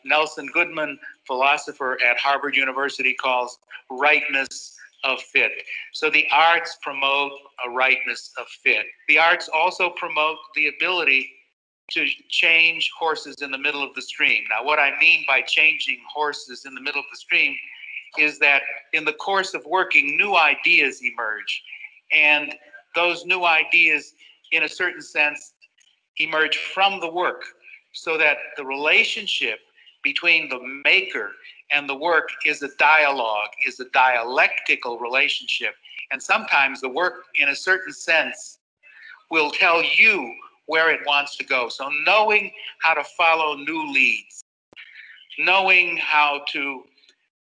Nelson Goodman, philosopher at Harvard University, calls rightness of fit. So the arts promote a rightness of fit. The arts also promote the ability to change horses in the middle of the stream. Now, what I mean by changing horses in the middle of the stream is that in the course of working, new ideas emerge. And those new ideas, in a certain sense, emerge from the work, so that the relationship between the maker and the work is a dialogue, is a dialectical relationship. And sometimes the work, in a certain sense, will tell you where it wants to go. So knowing how to follow new leads, knowing how to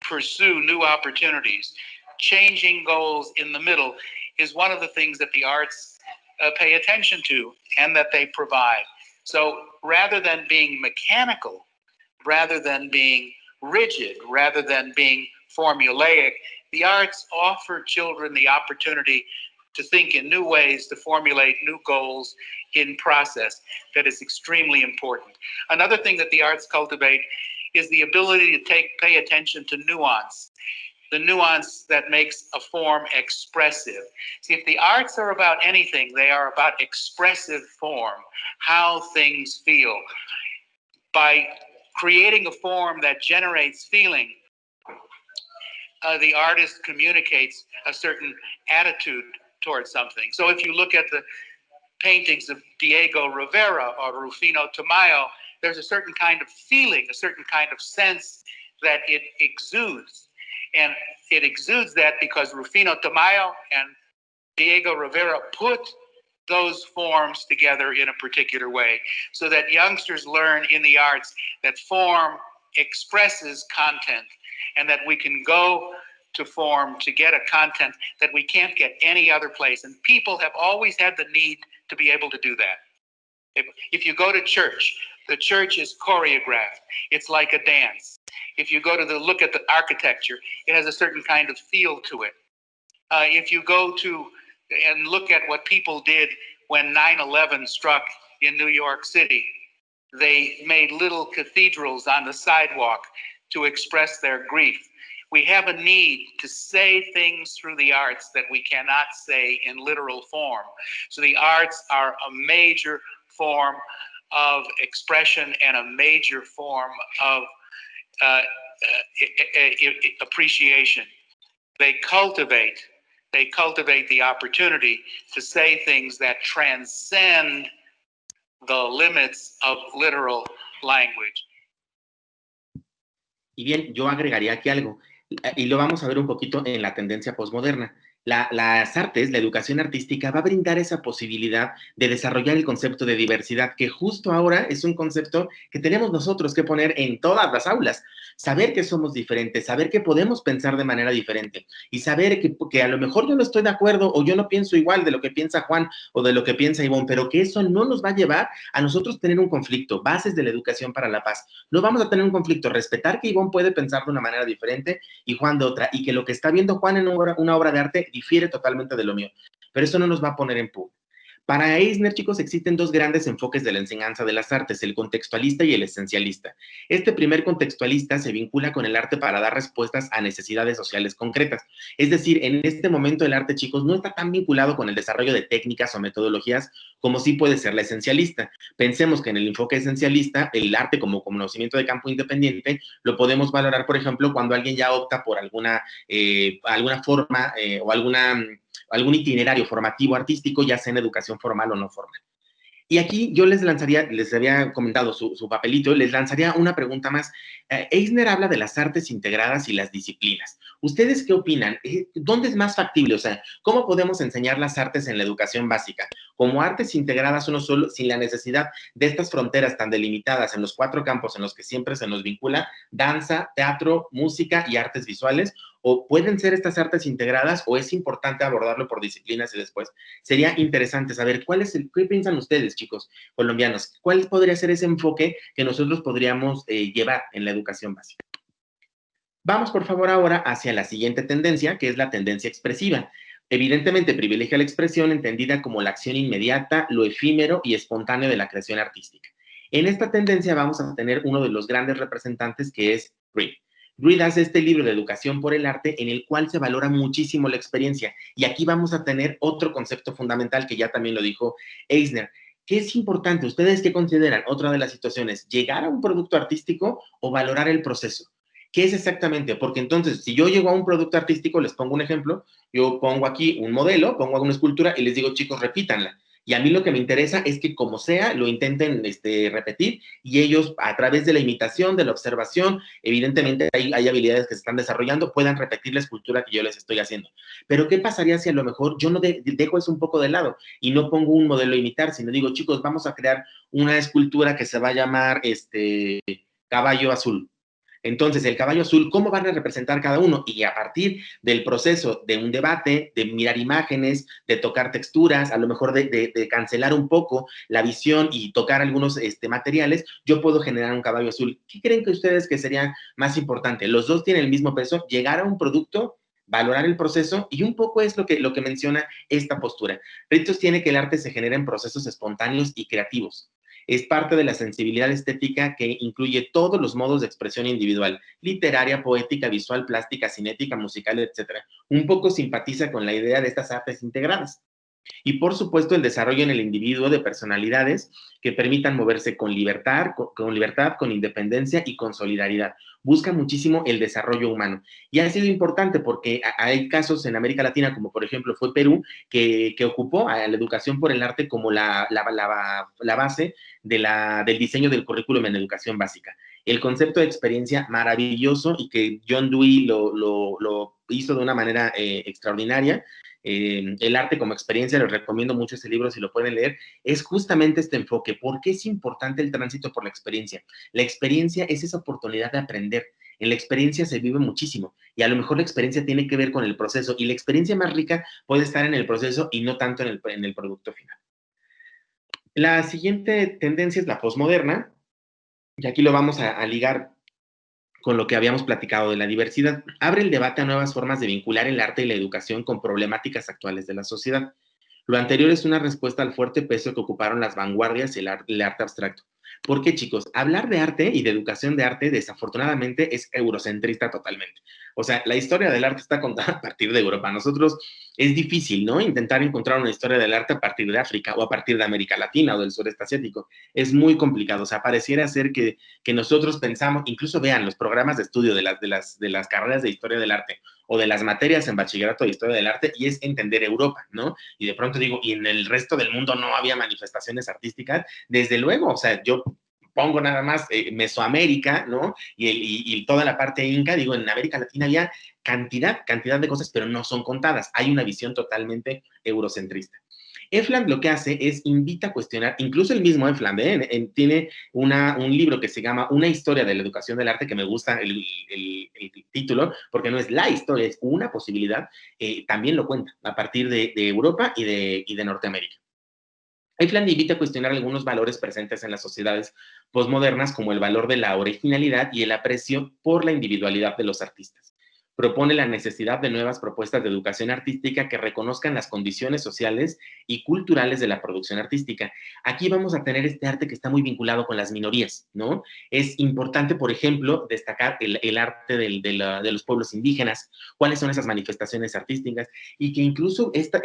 pursue new opportunities, changing goals in the middle is one of the things that the arts pay attention to and that they provide. So rather than being mechanical, rather than being rigid, rather than being formulaic, the arts offer children the opportunity to think in new ways, to formulate new goals in process. That is extremely important. Another thing that the arts cultivate is the ability to pay attention to nuance, the nuance that makes a form expressive. See, if the arts are about anything, they are about expressive form, how things feel. By creating a form that generates feeling, the artist communicates a certain attitude towards something. So if you look at the paintings of Diego Rivera or Rufino Tamayo, there's a certain kind of feeling, a certain kind of sense that it exudes. And it exudes that because Rufino Tamayo and Diego Rivera put those forms together in a particular way, so that youngsters learn in the arts that form expresses content, and that we can go to form to get a content that we can't get any other place. And people have always had the need to be able to do that. If you go to church, the church is choreographed. It's like a dance. If you go to look at the architecture, it has a certain kind of feel to it. If you go to and look at what people did when 9/11 struck in New York City, they made little cathedrals on the sidewalk to express their grief. We have a need to say things through the arts that we cannot say in literal form. So the arts are a major form of expression and a major form of appreciation. They cultivate the opportunity to say things that transcend the limits of literal language. Y bien, yo agregaría aquí algo, y lo vamos a ver un poquito en la tendencia postmoderna. Las artes, la educación artística va a brindar esa posibilidad de desarrollar el concepto de diversidad, que justo ahora es un concepto que tenemos nosotros que poner en todas las aulas. Saber que somos diferentes, saber que podemos pensar de manera diferente y saber que a lo mejor yo no estoy de acuerdo o yo no pienso igual de lo que piensa Juan o de lo que piensa Ivonne, pero que eso no nos va a llevar a nosotros tener un conflicto. Bases de la educación para la paz. No vamos a tener un conflicto. Respetar que Ivonne puede pensar de una manera diferente y Juan de otra, y que lo que está viendo Juan en una obra de arte difiere totalmente de lo mío, pero eso no nos va a poner en pugna. Para Eisner, chicos, existen dos grandes enfoques de la enseñanza de las artes, el contextualista y el esencialista. Este primer contextualista se vincula con el arte para dar respuestas a necesidades sociales concretas. Es decir, en este momento el arte, chicos, no está tan vinculado con el desarrollo de técnicas o metodologías como sí puede ser la esencialista. Pensemos que en el enfoque esencialista, el arte como conocimiento de campo independiente, lo podemos valorar, por ejemplo, cuando alguien ya opta por alguna forma o alguna algún itinerario formativo artístico, ya sea en educación formal o no formal. Y aquí yo les lanzaría, les había comentado su papelito, les lanzaría una pregunta más. Eisner habla de las artes integradas y las disciplinas. ¿Ustedes qué opinan? ¿Dónde es más factible? O sea, ¿cómo podemos enseñar las artes en la educación básica? ¿Como artes integradas uno solo, sin la necesidad de estas fronteras tan delimitadas en los 4 campos en los que siempre se nos vincula, danza, teatro, música y artes visuales? ¿O pueden ser estas artes integradas o es importante abordarlo por disciplinas y después? Sería interesante saber qué piensan ustedes, chicos colombianos, cuál podría ser ese enfoque que nosotros podríamos llevar en la educación básica. Vamos, por favor, ahora hacia la siguiente tendencia, que es la tendencia expresiva. Evidentemente privilegia la expresión entendida como la acción inmediata, lo efímero y espontáneo de la creación artística. En esta tendencia vamos a tener uno de los grandes representantes, que es Reed. Reed hace este libro de educación por el arte en el cual se valora muchísimo la experiencia. Y aquí vamos a tener otro concepto fundamental que ya también lo dijo Eisner. ¿Qué es importante? ¿Ustedes qué consideran? Otra de las situaciones, ¿llegar a un producto artístico o valorar el proceso? ¿Qué es exactamente? Porque entonces, si yo llego a un producto artístico, les pongo un ejemplo, yo pongo aquí un modelo, pongo una escultura y les digo, chicos, repítanla. Y a mí lo que me interesa es que como sea, lo intenten repetir y ellos a través de la imitación, de la observación, evidentemente hay habilidades que se están desarrollando, puedan repetir la escultura que yo les estoy haciendo. Pero ¿qué pasaría si a lo mejor yo no dejo eso un poco de lado y no pongo un modelo a imitar, sino digo, chicos, vamos a crear una escultura que se va a llamar caballo azul? Entonces, el caballo azul, ¿cómo van a representar cada uno? Y a partir del proceso de un debate, de mirar imágenes, de tocar texturas, a lo mejor de cancelar un poco la visión y tocar algunos materiales, yo puedo generar un caballo azul. ¿Qué creen que ustedes que sería más importante? Los dos tienen el mismo peso, llegar a un producto, valorar el proceso, y un poco es lo que menciona esta postura. Reed sostiene que el arte se genera en procesos espontáneos y creativos. Es parte de la sensibilidad estética que incluye todos los modos de expresión individual, literaria, poética, visual, plástica, cinética, musical, etc. Un poco simpatiza con la idea de estas artes integradas. Y por supuesto el desarrollo en el individuo de personalidades que permitan moverse con libertad, con independencia y con solidaridad. Busca muchísimo el desarrollo humano. Y ha sido importante porque hay casos en América Latina, como por ejemplo fue Perú, que ocupó a la educación por el arte como la base del diseño del currículum en educación básica. El concepto de experiencia maravilloso y que John Dewey lo hizo de una manera extraordinaria. El arte como experiencia, les recomiendo mucho ese libro si lo pueden leer, es justamente este enfoque. ¿Por qué es importante el tránsito por la experiencia? La experiencia es esa oportunidad de aprender. En la experiencia se vive muchísimo y a lo mejor la experiencia tiene que ver con el proceso y la experiencia más rica puede estar en el proceso y no tanto en el producto final. La siguiente tendencia es la posmoderna y aquí lo vamos a ligar con lo que habíamos platicado de la diversidad. Abre el debate a nuevas formas de vincular el arte y la educación con problemáticas actuales de la sociedad. Lo anterior es una respuesta al fuerte peso que ocuparon las vanguardias y el arte abstracto. ¿Por qué, chicos? Hablar de arte y de educación de arte, desafortunadamente, es eurocentrista totalmente. O sea, la historia del arte está contada a partir de Europa. Nosotros es difícil, ¿no? Intentar encontrar una historia del arte a partir de África o a partir de América Latina o del sureste asiático. Es muy complicado. O sea, pareciera ser que nosotros pensamos, incluso vean los programas de estudio de las carreras de historia del arte o de las materias en bachillerato de historia del arte, y es entender Europa, ¿no? Y de pronto digo, ¿y en el resto del mundo no había manifestaciones artísticas? Desde luego, o sea, yo pongo nada más Mesoamérica, ¿no? Y toda la parte inca, digo, en América Latina había cantidad de cosas, pero no son contadas. Hay una visión totalmente eurocentrista. Efland lo que hace es invita a cuestionar, incluso el mismo Efland, tiene un libro que se llama Una historia de la educación del arte, que me gusta el título, porque no es la historia, es una posibilidad, también lo cuenta a partir de Europa y de Norteamérica. Efland invita a cuestionar algunos valores presentes en las sociedades postmodernas, como el valor de la originalidad y el aprecio por la individualidad de los artistas. Propone la necesidad de nuevas propuestas de educación artística que reconozcan las condiciones sociales y culturales de la producción artística. Aquí vamos a tener este arte que está muy vinculado con las minorías, ¿no? Es importante, por ejemplo, destacar el arte de los pueblos indígenas, cuáles son esas manifestaciones artísticas, y que incluso esta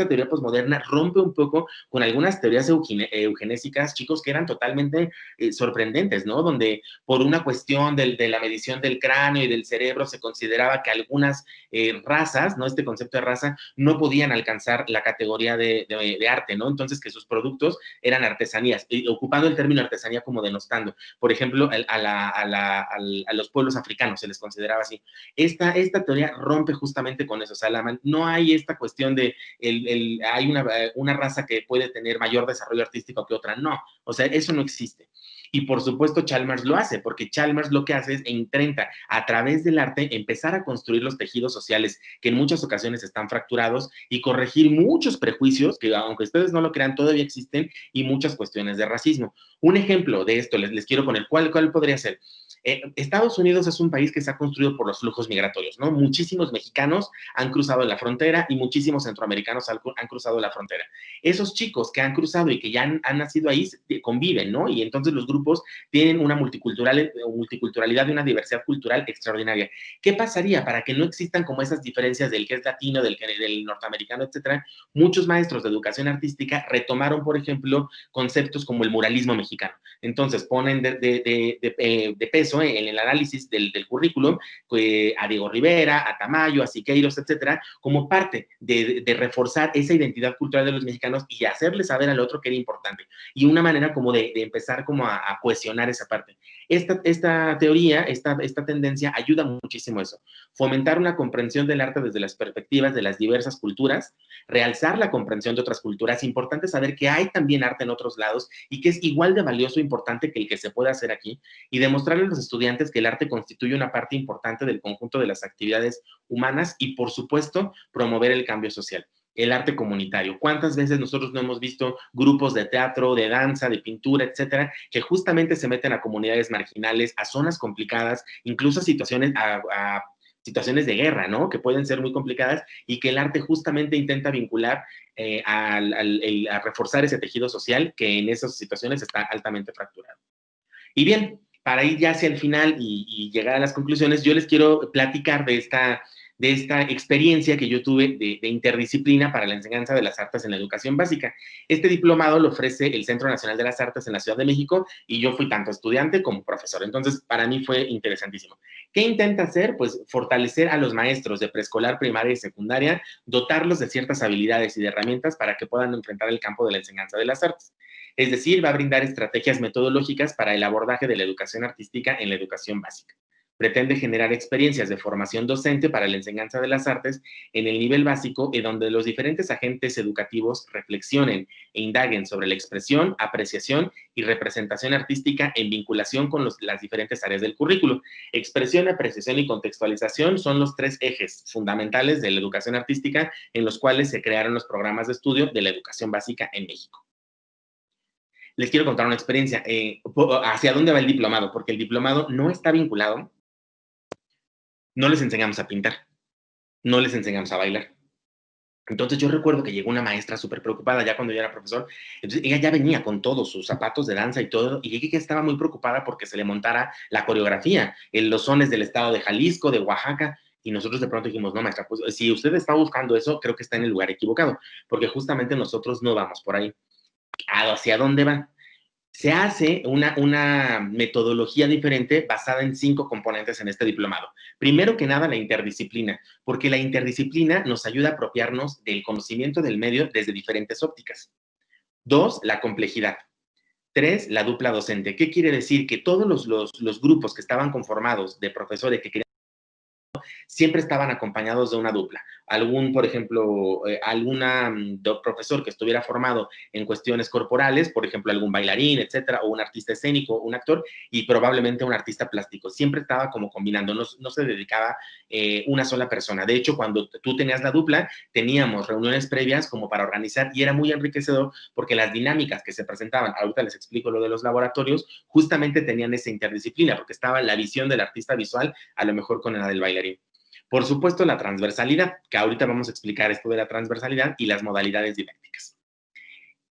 teoría posmoderna rompe un poco con algunas teorías eugenésicas, chicos, que eran totalmente sorprendentes, ¿no? Donde por una cuestión de la medición del cráneo y del cerebro se considera consideraba que algunas razas, ¿no? Este concepto de raza, no podían alcanzar la categoría de arte, ¿no? Entonces, que sus productos eran artesanías, ocupando el término artesanía como denostando. Por ejemplo, a los pueblos africanos se les consideraba así. Esta teoría rompe justamente con eso. O sea, no hay esta cuestión de hay una raza que puede tener mayor desarrollo artístico que otra. No, o sea, eso no existe. Y por supuesto Chalmers lo hace, porque Chalmers lo que hace es intenta a través del arte empezar a construir los tejidos sociales que en muchas ocasiones están fracturados y corregir muchos prejuicios que, aunque ustedes no lo crean, todavía existen, y muchas cuestiones de racismo. Un ejemplo de esto les quiero poner. ¿Cuál podría ser? Estados Unidos es un país que se ha construido por los flujos migratorios, ¿no? Muchísimos mexicanos han cruzado la frontera y muchísimos centroamericanos han cruzado la frontera. Esos chicos que han cruzado y que ya han nacido ahí conviven, ¿no? Y entonces los grupos tienen una multiculturalidad y una diversidad cultural extraordinaria. ¿Qué pasaría para que no existan como esas diferencias del que es latino, del norteamericano, etcétera? Muchos maestros de educación artística retomaron, por ejemplo, conceptos como el muralismo mexicano. Entonces ponen de peso en el análisis del currículum a Diego Rivera, a Tamayo, a Siqueiros, etcétera, como parte de reforzar esa identidad cultural de los mexicanos y hacerle saber al otro que era importante. Y una manera como de empezar como a cohesionar esa parte. Esta teoría, esta tendencia ayuda muchísimo a eso. Fomentar una comprensión del arte desde las perspectivas de las diversas culturas, realzar la comprensión de otras culturas. Importante saber que hay también arte en otros lados y que es igual de valioso e importante que el que se puede hacer aquí, y demostrarle a los estudiantes que el arte constituye una parte importante del conjunto de las actividades humanas y, por supuesto, promover el cambio social. El arte comunitario. ¿Cuántas veces nosotros no hemos visto grupos de teatro, de danza, de pintura, etcétera, que justamente se meten a comunidades marginales, a zonas complicadas, incluso a situaciones de guerra, ¿no? Que pueden ser muy complicadas, y que el arte justamente intenta vincular a reforzar ese tejido social que en esas situaciones está altamente fracturado. Y bien, para ir ya hacia el final y llegar a las conclusiones, yo les quiero platicar de esta experiencia que yo tuve de interdisciplina para la enseñanza de las artes en la educación básica. Este diplomado lo ofrece el Centro Nacional de las Artes en la Ciudad de México, y yo fui tanto estudiante como profesor. Entonces, para mí fue interesantísimo. ¿Qué intenta hacer? Pues fortalecer a los maestros de preescolar, primaria y secundaria, dotarlos de ciertas habilidades y de herramientas para que puedan enfrentar el campo de la enseñanza de las artes. Es decir, va a brindar estrategias metodológicas para el abordaje de la educación artística en la educación básica. Pretende generar experiencias de formación docente para la enseñanza de las artes en el nivel básico, en donde los diferentes agentes educativos reflexionen e indaguen sobre la expresión, apreciación y representación artística en vinculación con las diferentes áreas del currículo. Expresión, apreciación y contextualización son los tres ejes fundamentales de la educación artística en los cuales se crearon los programas de estudio de la educación básica en México. Les quiero contar una experiencia. ¿Hacia dónde va el diplomado? Porque el diplomado no está vinculado. No les enseñamos a pintar, no les enseñamos a bailar. Entonces yo recuerdo que llegó una maestra súper preocupada ya cuando yo era profesor. Entonces ella ya venía con todos sus zapatos de danza y todo, y ella estaba muy preocupada porque se le montara la coreografía en los sones del estado de Jalisco, de Oaxaca. Y nosotros de pronto dijimos, no, maestra, pues si usted está buscando eso, creo que está en el lugar equivocado, porque justamente nosotros no vamos por ahí. ¿Hacia dónde va? Se hace una metodología diferente basada en 5 componentes en este diplomado. Primero que nada, la interdisciplina, porque la interdisciplina nos ayuda a apropiarnos del conocimiento del medio desde diferentes ópticas. 2, la complejidad. 3, la dupla docente. ¿Qué quiere decir? Que todos los grupos que estaban conformados de profesores que querían siempre estaban acompañados de una dupla. Por ejemplo, algún profesor que estuviera formado en cuestiones corporales, por ejemplo, algún bailarín, etcétera, o un artista escénico, un actor, y probablemente un artista plástico. Siempre estaba como combinando, no se dedicaba una sola persona. De hecho, cuando tú tenías la dupla, teníamos reuniones previas como para organizar, y era muy enriquecedor porque las dinámicas que se presentaban, ahorita les explico lo de los laboratorios, justamente tenían esa interdisciplina, porque estaba la visión del artista visual, a lo mejor con la del bailarín. Por supuesto, la transversalidad, que ahorita vamos a explicar esto de la transversalidad y las modalidades didácticas.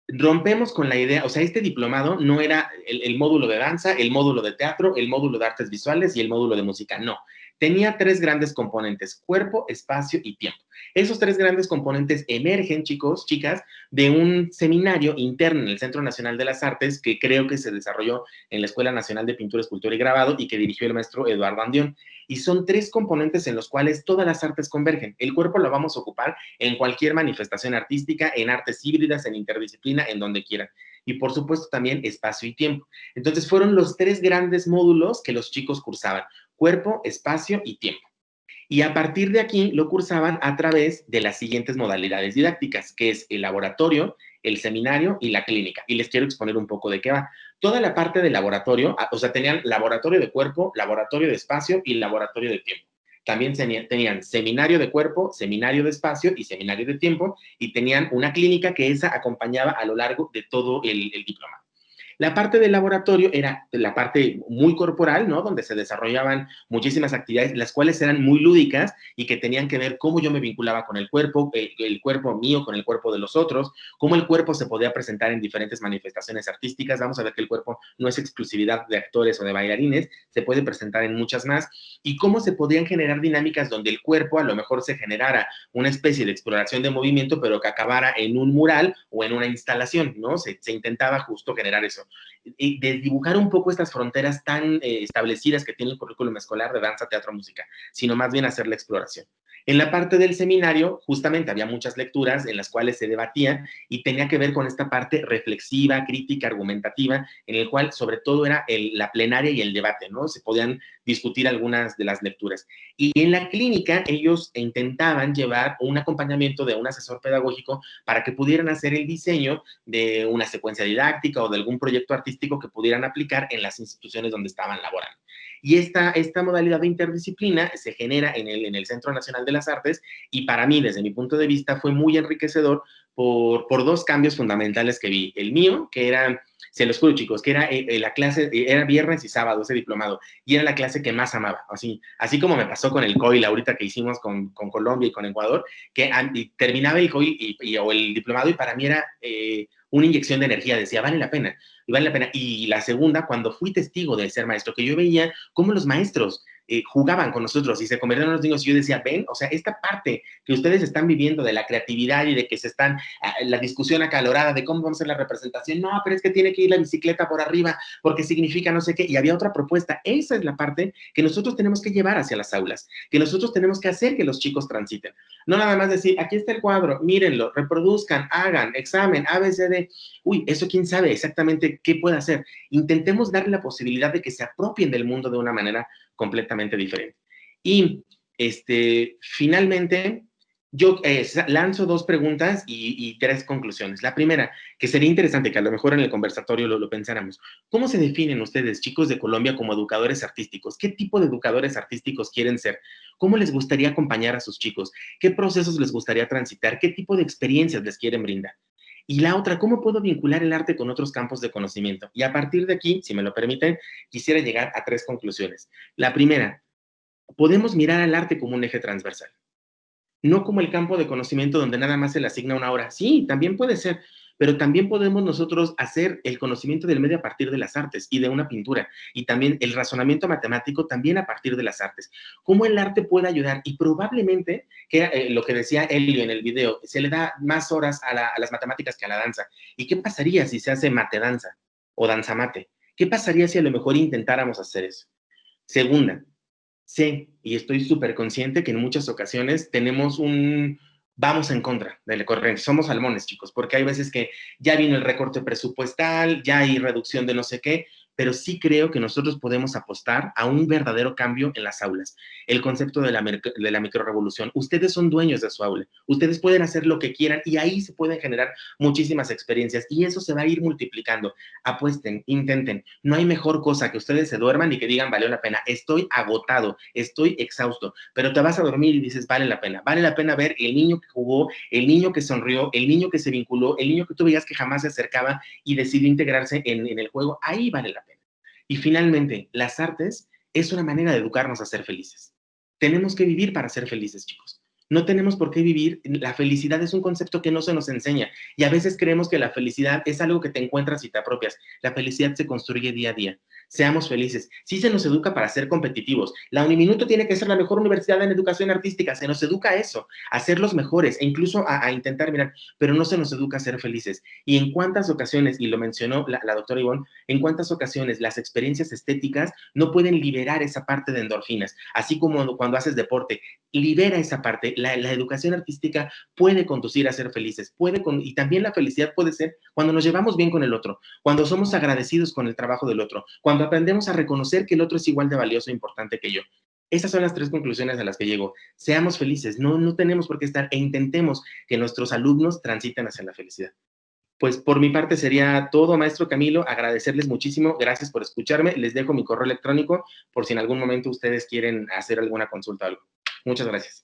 Rompemos con la idea, o sea, este diplomado no era el módulo de danza, el módulo de teatro, el módulo de artes visuales y el módulo de música, no. tenía 3 grandes componentes: cuerpo, espacio y tiempo. Esos 3 grandes componentes emergen, chicos, chicas, de un seminario interno en el Centro Nacional de las Artes que creo que se desarrolló en la Escuela Nacional de Pintura, Escultura y Grabado y que dirigió el maestro Eduardo Andión. Y son 3 componentes en los cuales todas las artes convergen. El cuerpo lo vamos a ocupar en cualquier manifestación artística, en artes híbridas, en interdisciplina, en donde quieran. Y por supuesto también espacio y tiempo. Entonces fueron los 3 grandes módulos que los chicos cursaban: cuerpo, espacio y tiempo. Y a partir de aquí lo cursaban a través de las siguientes modalidades didácticas, que es el laboratorio, el seminario y la clínica. Y les quiero exponer un poco de qué va. Toda la parte del laboratorio, o sea, tenían laboratorio de cuerpo, laboratorio de espacio y laboratorio de tiempo. También tenían seminario de cuerpo, seminario de espacio y seminario de tiempo, y tenían una clínica que esa acompañaba a lo largo de todo el diploma. La parte del laboratorio era la parte muy corporal, ¿no? Donde se desarrollaban muchísimas actividades, las cuales eran muy lúdicas y que tenían que ver cómo yo me vinculaba con el cuerpo mío con el cuerpo de los otros, cómo el cuerpo se podía presentar en diferentes manifestaciones artísticas. Vamos a ver que el cuerpo no es exclusividad de actores o de bailarines, se puede presentar en muchas más, y cómo se podían generar dinámicas donde el cuerpo a lo mejor se generara una especie de exploración de movimiento, pero que acabara en un mural o en una instalación, ¿no? Se intentaba justo generar eso. Y de dibujar un poco estas fronteras tan establecidas que tiene el currículum escolar de danza, teatro, música, sino más bien hacer la exploración. En la parte del seminario, justamente había muchas lecturas en las cuales se debatía y tenía que ver con esta parte reflexiva, crítica, argumentativa, en el cual sobre todo era la plenaria y el debate, ¿no? Se podían discutir algunas de las lecturas. Y en la clínica ellos intentaban llevar un acompañamiento de un asesor pedagógico para que pudieran hacer el diseño de una secuencia didáctica o de algún proyecto artístico que pudieran aplicar en las instituciones donde estaban laborando. Y esta modalidad de interdisciplina se genera en el Centro Nacional de las Artes, y para mí, desde mi punto de vista, fue muy enriquecedor por 2 cambios fundamentales que vi. El mío, que era, se los juro, chicos, que era la clase, era viernes y sábado ese diplomado, y era la clase que más amaba, así como me pasó con el COIL ahorita que hicimos con Colombia y con Ecuador, que terminaba el COIL o el diplomado y para mí era una inyección de energía, decía, vale la pena. Y vale la pena. Y la segunda, cuando fui testigo de ser maestro, que yo veía cómo los maestros jugaban con nosotros y se convertían en los niños, y yo decía, ven, o sea, esta parte que ustedes están viviendo de la creatividad y de que se están, la discusión acalorada de cómo vamos a hacer la representación, no, pero es que tiene que ir la bicicleta por arriba porque significa no sé qué, y había otra propuesta. Esa es la parte que nosotros tenemos que llevar hacia las aulas, que nosotros tenemos que hacer que los chicos transiten. No nada más decir, aquí está el cuadro, mírenlo, reproduzcan, hagan, examen, ABCD. Uy, eso quién sabe exactamente qué puede hacer. Intentemos darle la posibilidad de que se apropien del mundo de una manera completamente diferente. Y finalmente, yo lanzo 2 preguntas y 3 conclusiones. La primera, que sería interesante que a lo mejor en el conversatorio lo pensáramos. ¿Cómo se definen ustedes, chicos de Colombia, como educadores artísticos? ¿Qué tipo de educadores artísticos quieren ser? ¿Cómo les gustaría acompañar a sus chicos? ¿Qué procesos les gustaría transitar? ¿Qué tipo de experiencias les quieren brindar? Y la otra, ¿cómo puedo vincular el arte con otros campos de conocimiento? Y a partir de aquí, si me lo permiten, quisiera llegar a 3 conclusiones. La primera, podemos mirar al arte como un eje transversal, no como el campo de conocimiento donde nada más se le asigna una hora. Sí, también puede ser, pero también podemos nosotros hacer el conocimiento del medio a partir de las artes y de una pintura, y también el razonamiento matemático también a partir de las artes. ¿Cómo el arte puede ayudar? Y probablemente, que lo que decía Elio en el video, se le da más horas a las matemáticas que a la danza. ¿Y qué pasaría si se hace mate-danza o danza-mate? ¿Qué pasaría si a lo mejor intentáramos hacer eso? Segunda, sé y estoy súper consciente que en muchas ocasiones tenemos vamos en contra de la corriente. Somos salmones, chicos, porque hay veces que ya vino el recorte presupuestal, ya hay reducción de no sé qué, pero sí creo que nosotros podemos apostar a un verdadero cambio en las aulas. El concepto de la microrevolución. Ustedes son dueños de su aula. Ustedes pueden hacer lo que quieran y ahí se pueden generar muchísimas experiencias y eso se va a ir multiplicando. Apuesten, intenten. No hay mejor cosa que ustedes se duerman y que digan, valió la pena. Estoy agotado, estoy exhausto, pero te vas a dormir y dices, vale la pena. Vale la pena ver el niño que jugó, el niño que sonrió, el niño que se vinculó, el niño que tú veías que jamás se acercaba y decidió integrarse en el juego. Ahí vale la pena. Y finalmente, las artes es una manera de educarnos a ser felices. Tenemos que vivir para ser felices, chicos. No tenemos por qué vivir. La felicidad es un concepto que no se nos enseña y a veces creemos que la felicidad es algo que te encuentras y te apropias. La felicidad se construye día a día. seamos felices. Sí se nos educa para ser competitivos. La Uniminuto tiene que ser la mejor universidad en educación artística. Se nos educa a eso, a ser los mejores e incluso a intentar mirar, pero no se nos educa a ser felices. Y en cuántas ocasiones, y lo mencionó la doctora Ivonne, en cuántas ocasiones las experiencias estéticas no pueden liberar esa parte de endorfinas, así como cuando haces deporte, libera esa parte. La educación artística puede conducir a ser felices, y también la felicidad puede ser cuando nos llevamos bien con el otro, cuando somos agradecidos con el trabajo del otro, cuando aprendemos a reconocer que el otro es igual de valioso e importante que yo. Esas son las 3 conclusiones a las que llego. Seamos felices, no tenemos por qué estar, e intentemos que nuestros alumnos transiten hacia la felicidad. Pues por mi parte sería todo, maestro Camilo, agradecerles muchísimo, gracias por escucharme, les dejo mi correo electrónico por si en algún momento ustedes quieren hacer alguna consulta o algo. Muchas gracias.